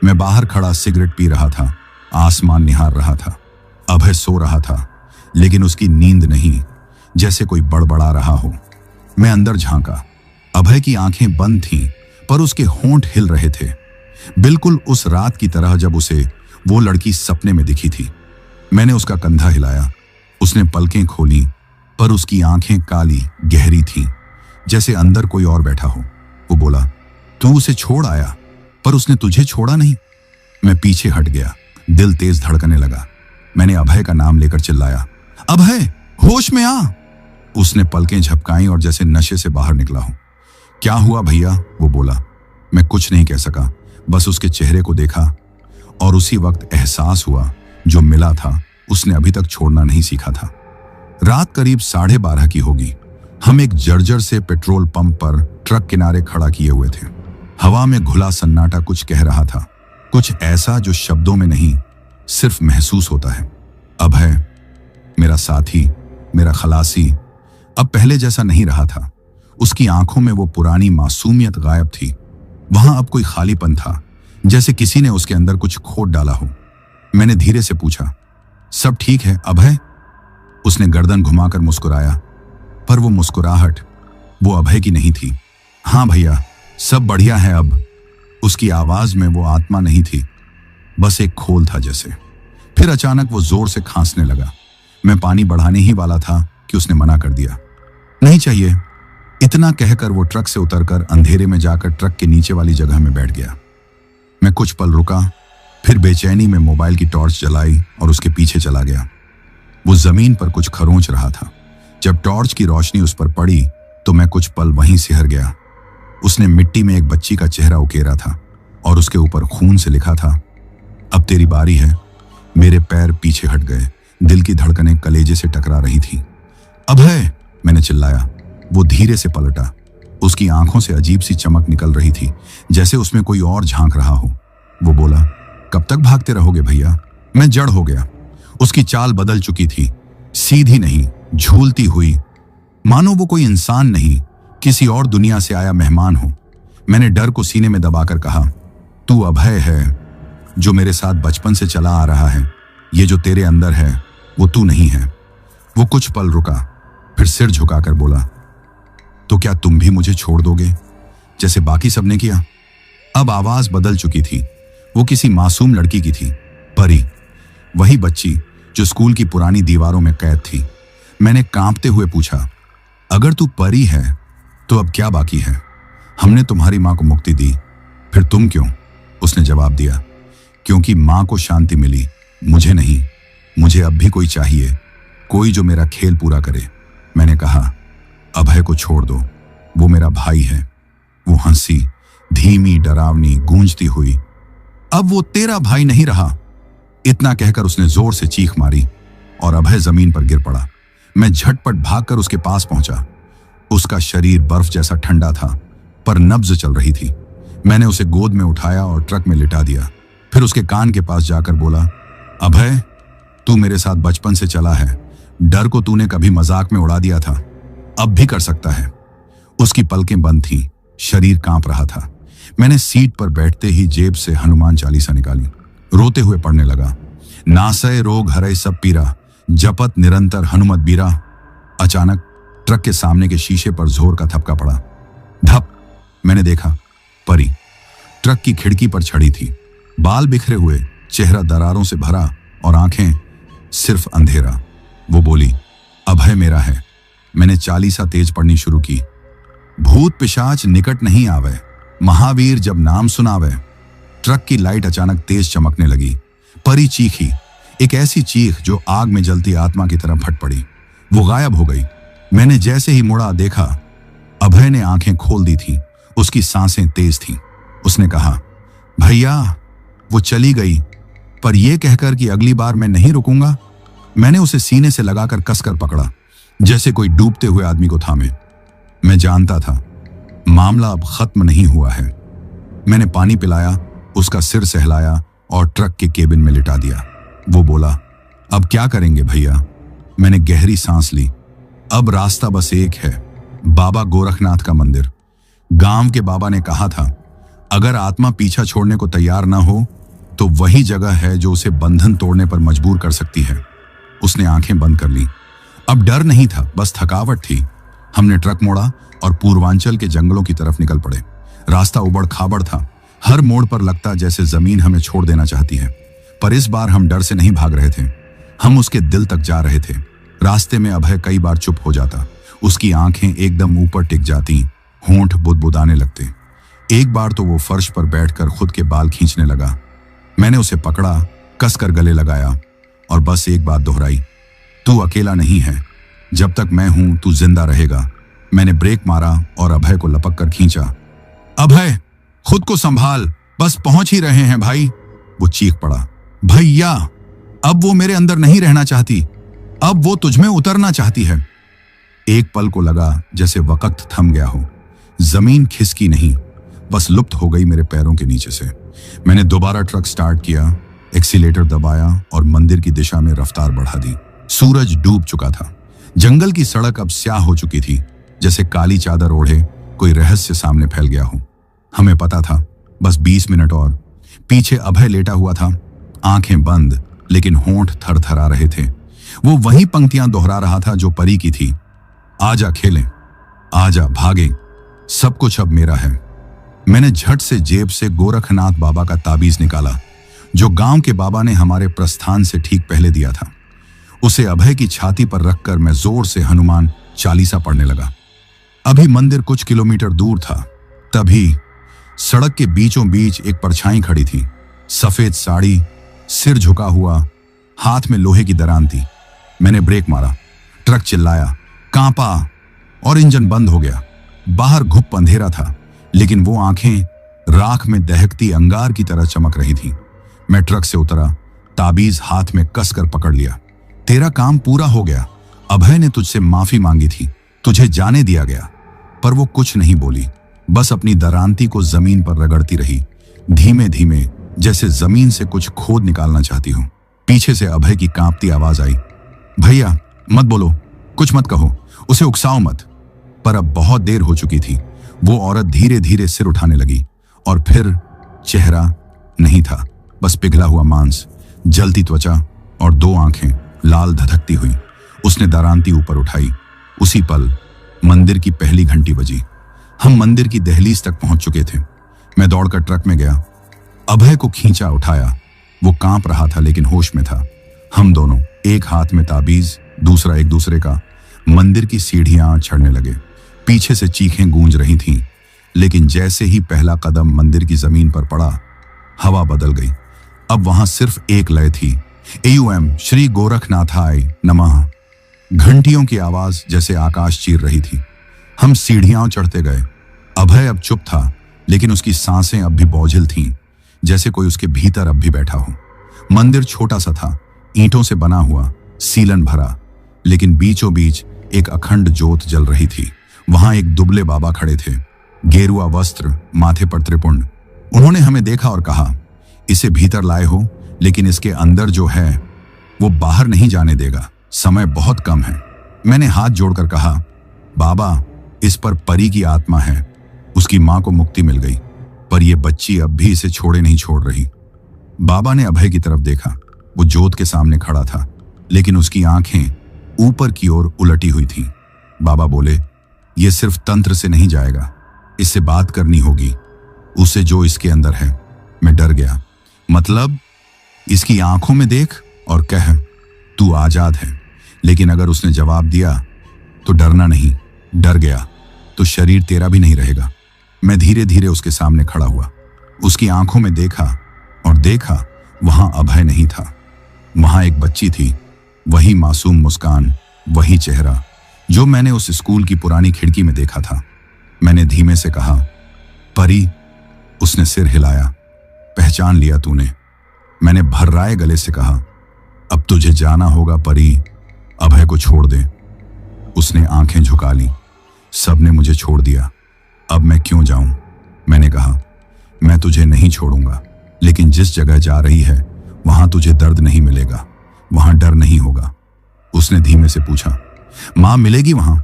मैं बाहर खड़ा सिगरेट पी रहा था, आसमान निहार रहा था। अभय सो रहा था, लेकिन उसकी नींद नहीं, जैसे कोई बड़बड़ा रहा हो। मैं अंदर झांका। अभय की आंखें बंद थीं, पर उसके होंठ हिल रहे थे, बिल्कुल उस रात की तरह जब उसे वो लड़की सपने में दिखी थी। मैंने उसका कंधा हिलाया। उसने पलकें खोली, पर उसकी आंखें काली, गहरी थीं, जैसे अंदर कोई और बैठा हो। वो बोला, तू उसे छोड़ आया, पर उसने तुझे छोड़ा नहीं। मैं पीछे हट गया, दिल तेज धड़कने लगा। मैंने अभय का नाम लेकर चिल्लाया, अभय, होश में आ। उसने पलकें झपकाई और जैसे नशे से बाहर निकला हो। क्या हुआ भैया? वो बोला। मैं कुछ नहीं कह सका, बस उसके चेहरे को देखा और उसी वक्त एहसास हुआ, जो मिला था उसने अभी तक छोड़ना नहीं सीखा था। रात करीब 12:30 की होगी। हम एक जर्जर से पेट्रोल पंप पर ट्रक किनारे खड़ा किए हुए थे। हवा में घुला सन्नाटा कुछ कह रहा था, कुछ ऐसा जो शब्दों में नहीं, सिर्फ महसूस होता है। अभय, मेरा साथी, मेरा खलासी, अब पहले जैसा नहीं रहा था। उसकी आंखों में वो पुरानी मासूमियत गायब थी। वहां अब कोई खालीपन था, जैसे किसी ने उसके अंदर कुछ खोद डाला हो। मैंने धीरे से पूछा, सब ठीक है अभय? उसने गर्दन घुमाकर मुस्कुराया, पर वो मुस्कुराहट वो अभय की नहीं थी। हाँ भैया, सब बढ़िया है अब। उसकी आवाज में वो आत्मा नहीं थी, बस एक खोल था जैसे। फिर अचानक वो जोर से खांसने लगा। मैं पानी बढ़ाने ही वाला था कि उसने मना कर दिया। नहीं चाहिए। इतना कहकर वो ट्रक से उतरकर अंधेरे में जाकर ट्रक के नीचे वाली जगह में बैठ गया। मैं कुछ पल रुका, फिर बेचैनी में मोबाइल की टॉर्च जलाई और उसके पीछे चला गया। वो जमीन पर कुछ खरोंच रहा था। जब टॉर्च की रोशनी उस पर पड़ी तो मैं कुछ पल वहीं सिहर गया। उसने मिट्टी में एक बच्ची का चेहरा उकेरा था और उसके ऊपर खून से लिखा था, अब तेरी बारी है। मेरे पैर पीछे हट गए, दिल की धड़कनें कलेजे से टकरा रही थी। अभय, मैंने चिल्लाया। वो धीरे से पलटा। उसकी आंखों से अजीब सी चमक निकल रही थी, जैसे उसमें कोई और झांक रहा हो। वो बोला, कब तक भागते रहोगे भैया? मैं जड़ हो गया। उसकी चाल बदल चुकी थी, सीधी नहीं, झूलती हुई, मानो वो कोई इंसान नहीं, किसी और दुनिया से आया मेहमान हो। मैंने डर को सीने में दबाकर कहा, तू अभय है जो मेरे साथ बचपन से चला आ रहा है। ये जो तेरे अंदर है वो तू नहीं है। वो कुछ पल रुका, फिर सिर झुकाकर बोला, तो क्या तुम भी मुझे छोड़ दोगे जैसे बाकी सबने किया? अब आवाज बदल चुकी थी। वो किसी मासूम लड़की की थी, परी, वही बच्ची जो स्कूल की पुरानी दीवारों में कैद थी। मैंने कांपते हुए पूछा, अगर तू परी है तो अब क्या बाकी है? हमने तुम्हारी मां को मुक्ति दी, फिर तुम क्यों? उसने जवाब दिया, क्योंकि मां को शांति मिली, मुझे नहीं। मुझे अब भी कोई चाहिए, कोई जो मेरा खेल पूरा करे। मैंने कहा, अभय को छोड़ दो, वो मेरा भाई है। वो हंसी, धीमी, डरावनी, गूंजती हुई। अब वो तेरा भाई नहीं रहा। इतना कहकर उसने जोर से चीख मारी और अभय जमीन पर गिर पड़ा। मैं झटपट भागकर उसके पास पहुंचा। उसका शरीर बर्फ जैसा ठंडा था, पर नब्ज चल रही थी। मैंने उसे गोद में उठाया और ट्रक में लिटा दिया। फिर उसके कान के पास जाकर बोला, अभय, तू मेरे साथ बचपन से चला है, डर को तूने कभी मजाक में उड़ा दिया था, अब भी कर सकता है। उसकी पलकें बंद थीं, शरीर कांप रहा था। मैंने सीट पर बैठते ही जेब से हनुमान चालीसा निकाली, रोते हुए पढ़ने लगा। नासय रोग हरय सब पीरा, जपत निरंतर हनुमत बीरा। अचानक ट्रक के सामने के शीशे पर जोर का थपका पड़ा। धप। मैंने देखा, परी ट्रक की खिड़की पर छड़ी थी, बाल बिखरे हुए, चेहरा दरारों से भरा और आंखें सिर्फ अंधेरा। वो बोली, अभय मेरा है। मैंने चालीसा तेज पढ़नी शुरू की। भूत पिशाच निकट नहीं आवे, महावीर जब नाम सुनावे। ट्रक की लाइट अचानक तेज चमकने लगी। परी चीखी, एक ऐसी चीख जो आग में जलती आत्मा की तरह फट पड़ी। वो गायब हो गई। मैंने जैसे ही मुड़ा देखा, अभय ने आंखें खोल दी थी, उसकी सांसें तेज थीं। उसने कहा, भैया वो चली गई, पर यह कहकर कि अगली बार मैं नहीं रुकूंगा। मैंने उसे सीने से लगाकर कसकर पकड़ा, जैसे कोई डूबते हुए आदमी को थामे। मैं जानता था मामला अब खत्म नहीं हुआ है। मैंने पानी पिलाया, उसका सिर सहलाया और ट्रक के केबिन में लिटा दिया। वो बोला, अब क्या करेंगे भैया? मैंने गहरी सांस ली। अब रास्ता बस एक है, बाबा गोरखनाथ का मंदिर। गांव के बाबा ने कहा था, अगर आत्मा पीछा छोड़ने को तैयार ना हो तो वही जगह है जो उसे बंधन तोड़ने पर मजबूर कर सकती है। उसने आंखें बंद कर ली। अब डर नहीं था, बस थकावट थी। हमने ट्रक मोड़ा और पूर्वांचल के जंगलों की तरफ निकल पड़े। रास्ता उबड़ खाबड़ था, हर मोड़ पर लगता जैसे जमीन हमें छोड़ देना चाहती है। पर इस बार हम डर से नहीं भाग रहे थे, हम उसके दिल तक जा रहे थे। रास्ते में अभय कई बार चुप हो जाता, उसकी आंखें एकदम ऊपर टिक जाती, होंठ बुदबुदाने लगते। एक बार तो वो फर्श पर बैठकर खुद के बाल खींचने लगा। मैंने उसे पकड़ा, कसकर गले लगाया और बस एक बात दोहराई, तू अकेला नहीं है, जब तक मैं हूं तू जिंदा रहेगा। मैंने ब्रेक मारा और अभय को लपक कर खींचा। अभय खुद को संभाल, बस पहुंच ही रहे हैं भाई। वो चीख पड़ा, भैया अब वो मेरे अंदर नहीं रहना चाहती, अब वो तुझमें उतरना चाहती है। एक पल को लगा जैसे वक्त थम गया हो। जमीन खिसकी नहीं, बस लुप्त हो गई मेरे पैरों के नीचे से। मैंने दोबारा ट्रक स्टार्ट किया, एक्सीलेटर दबाया और मंदिर की दिशा में रफ्तार बढ़ा दी। सूरज डूब चुका था, जंगल की सड़क अब स्याह हो चुकी थी, जैसे काली चादर ओढ़े कोई रहस्य सामने फैल गया हो। हमें पता था बस 20 मिनट और। पीछे अभय लेटा हुआ था, आंखें बंद, लेकिन होंठ थरथरा रहे थे। वो वही पंक्तियां दोहरा रहा था जो परी की थी, आजा खेलें, आजा भागें, सब कुछ अब मेरा है। मैंने झट से जेब से गोरखनाथ बाबा का ताबीज निकाला, जो गांव के बाबा ने हमारे प्रस्थान से ठीक पहले दिया था। उसे अभय की छाती पर रखकर मैं जोर से हनुमान चालीसा पढ़ने लगा। अभी मंदिर कुछ किलोमीटर दूर था, तभी सड़क के बीचों बीच एक परछाई खड़ी थी। सफेद साड़ी, सिर झुका हुआ, हाथ में लोहे की दरान थी। मैंने ब्रेक मारा, ट्रक चिल्लाया, कांपा और इंजन बंद हो गया। बाहर घुप अंधेरा था, लेकिन वो आंखें राख में दहकती अंगार की तरह चमक रही थीं। मैं ट्रक से उतरा, ताबीज हाथ में कसकर पकड़ लिया। तेरा काम पूरा हो गया, अभय ने तुझसे माफी मांगी थी, तुझे जाने दिया गया। पर वो कुछ नहीं बोली, बस अपनी दरांती को जमीन पर रगड़ती रही, धीमे धीमे, जैसे जमीन से कुछ खोद निकालना चाहती हूं। पीछे से अभय की कांपती आवाज आई, भैया मत बोलो, कुछ मत कहो, उसे उकसाओ मत। पर अब बहुत देर हो चुकी थी। वो औरत धीरे धीरे सिर उठाने लगी और फिर चेहरा नहीं था, बस पिघला हुआ मांस, जलती त्वचा और 2 आंखें लाल धधकती हुई। उसने दरांती ऊपर उठाई। उसी पल मंदिर की पहली घंटी बजी। हम मंदिर की दहलीज तक पहुंच चुके थे। मैं दौड़कर ट्रक में गया, अभय को खींचा, उठाया। वो कांप रहा था लेकिन होश में था। हम दोनों, एक हाथ में ताबीज, दूसरा एक दूसरे का, मंदिर की सीढ़ियां चढ़ने लगे। पीछे से चीखें गूंज रही थीं, लेकिन जैसे ही पहला कदम मंदिर की जमीन पर पड़ा, हवा बदल गई। अब वहां सिर्फ एक लय थी, एयूएम श्री गोरखनाथाय नमः। घंटियों की आवाज जैसे आकाश चीर रही थी। हम सीढ़ियां चढ़ते गए। अभय अब चुप था, लेकिन उसकी सांसें अब भी बोझिल थीं, जैसे कोई उसके भीतर अब भी बैठा हो। मंदिर छोटा सा था, ईंटों से बना हुआ, सीलन भरा, लेकिन बीचों बीच एक अखंड ज्योत जल रही थी। वहां एक दुबले बाबा खड़े थे, गेरुआ वस्त्र, माथे पर त्रिपुंड। उन्होंने हमें देखा और कहा, इसे भीतर लाए हो, लेकिन इसके अंदर जो है वो बाहर नहीं जाने देगा, समय बहुत कम है। मैंने हाथ जोड़कर कहा, बाबा, इस पर परी की आत्मा है। उसकी मां को मुक्ति मिल गई, पर यह बच्ची अब भी इसे छोड़े नहीं छोड़ रही। बाबा ने अभय की तरफ देखा। वो जोत के सामने खड़ा था, लेकिन उसकी आंखें ऊपर की ओर उलटी हुई थीं। बाबा बोले, यह सिर्फ तंत्र से नहीं जाएगा, इससे बात करनी होगी, उससे जो इसके अंदर है। मैं डर गया। मतलब? इसकी आंखों में देख और कह, तू आजाद है। लेकिन अगर उसने जवाब दिया तो डरना नहीं। डर गया तो शरीर तेरा भी नहीं रहेगा। मैं धीरे धीरे उसके सामने खड़ा हुआ। उसकी आंखों में देखा और देखा, वहां अभय नहीं था। वहां एक बच्ची थी, वही मासूम मुस्कान, वही चेहरा जो मैंने उस स्कूल की पुरानी खिड़की में देखा था। मैंने धीमे से कहा, परी। उसने सिर हिलाया। पहचान लिया तूने? मैंने भर्राए गले से कहा, अब तुझे जाना होगा परी, अभय को छोड़ दे। उसने आंखें झुका ली। सबने मुझे छोड़ दिया, अब मैं क्यों जाऊं? मैंने कहा, मैं तुझे नहीं छोड़ूंगा, लेकिन जिस जगह जा रही है वहां तुझे दर्द नहीं मिलेगा, वहां डर नहीं होगा। उसने धीमे से पूछा, मां मिलेगी वहां?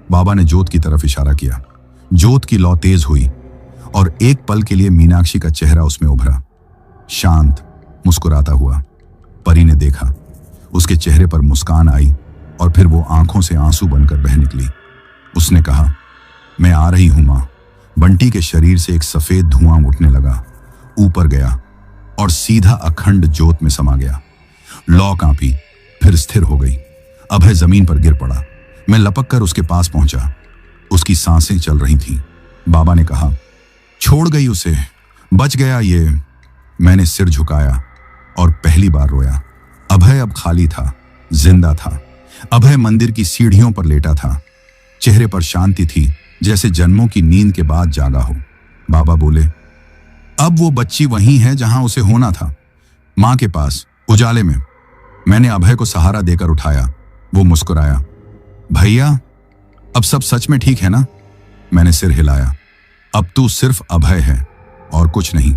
बाबा ने जोत की तरफ इशारा किया। जोत की लौ तेज हुई और एक पल के लिए मीनाक्षी का चेहरा उसमें उभरा, शांत, मुस्कुराता हुआ। परी ने देखा, उसके चेहरे पर मुस्कान आई और फिर वो आंखों से आंसू बनकर बह निकली। उसने कहा, मैं आ रही हूं मां। बंटी के शरीर से एक सफेद धुआं उठने लगा, ऊपर गया और सीधा अखंड जोत में समा गया। लौ कांपी, फिर स्थिर हो गई। अभय जमीन पर गिर पड़ा। मैं लपक कर उसके पास पहुंचा। उसकी सांसें चल रही थीं। बाबा ने कहा, छोड़ गई उसे, बच गया ये। मैंने सिर झुकाया और पहली बार रोया। अभय अब खाली था, जिंदा था। अभय मंदिर की सीढ़ियों पर लेटा था। चेहरे पर शांति थी, जैसे जन्मों की नींद के बाद जागा हो। बाबा बोले, अब वो बच्ची वहीं है जहां उसे होना था, मां के पास, उजाले में। मैंने अभय को सहारा देकर उठाया। वो मुस्कुराया, भैया, अब सब सच में ठीक है ना? मैंने सिर हिलाया। अब तू सिर्फ अभय है और कुछ नहीं।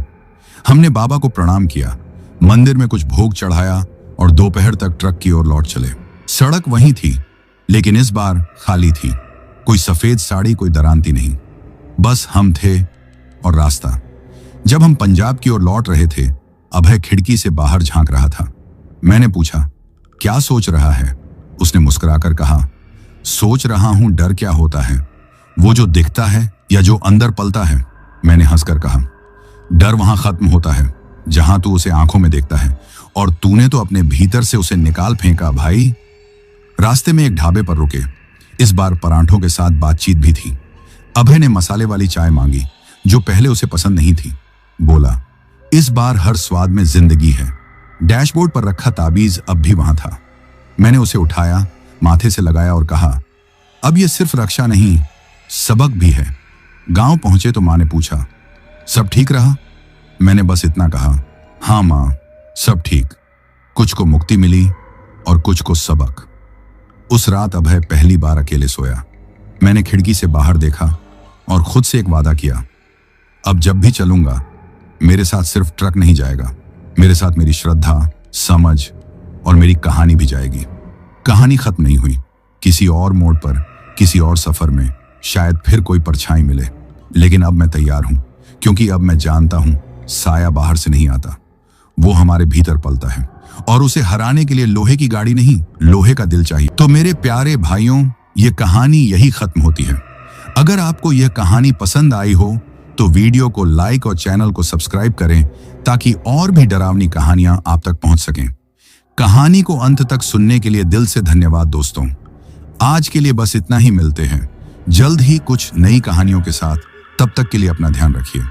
हमने बाबा को प्रणाम किया, मंदिर में कुछ भोग चढ़ाया और दोपहर तक ट्रक की ओर लौट चले। सड़क वहीं थी, लेकिन इस बार खाली थी। कोई सफेद साड़ी, कोई दरांती नहीं, बस हम थे और रास्ता। जब हम पंजाब की ओर लौट रहे थे, अभय खिड़की से बाहर झांक रहा था। मैंने पूछा, क्या सोच रहा है? उसने मुस्कुराकर कहा, सोच रहा हूं डर क्या होता है, वो जो दिखता है या जो अंदर पलता है? मैंने हंसकर कहा, डर वहां खत्म होता है जहां तू उसे आंखों में देखता है, और तूने तो अपने भीतर से उसे निकाल फेंका भाई। रास्ते में एक ढाबे पर रुके। इस बार परांठों के साथ बातचीत भी थी। अभय ने मसाले वाली चाय मांगी, जो पहले उसे पसंद नहीं थी। बोला, इस बार हर स्वाद में जिंदगी है। डैशबोर्ड पर रखा ताबीज अब भी वहां था। मैंने उसे उठाया, माथे से लगाया और कहा, अब यह सिर्फ रक्षा नहीं, सबक भी है। गांव पहुंचे तो मां ने पूछा, सब ठीक रहा? मैंने बस इतना कहा, हाँ मां, सब ठीक। कुछ को मुक्ति मिली और कुछ को सबक। उस रात अभय पहली बार अकेले सोया। मैंने खिड़की से बाहर देखा और खुद से एक वादा किया, अब जब भी चलूंगा मेरे साथ सिर्फ ट्रक नहीं जाएगा, मेरे साथ मेरी श्रद्धा, समझ और मेरी कहानी भी जाएगी। कहानी खत्म नहीं हुई। किसी और मोड़ पर, किसी और सफर में शायद फिर कोई परछाई मिले, लेकिन अब मैं तैयार हूं, क्योंकि अब मैं जानता हूं साया बाहर से नहीं आता, वो हमारे भीतर पलता है, और उसे हराने के लिए लोहे की गाड़ी नहीं, लोहे का दिल चाहिए। तो मेरे प्यारे भाइयों, ये कहानी यही खत्म होती है। अगर आपको यह कहानी पसंद आई हो तो वीडियो को लाइक और चैनल को सब्सक्राइब करें, ताकि और भी डरावनी कहानियां आप तक पहुंच सकें। कहानी को अंत तक सुनने के लिए दिल से धन्यवाद दोस्तों। आज के लिए बस इतना ही। मिलते हैं जल्द ही कुछ नई कहानियों के साथ। तब तक के लिए अपना ध्यान रखिए।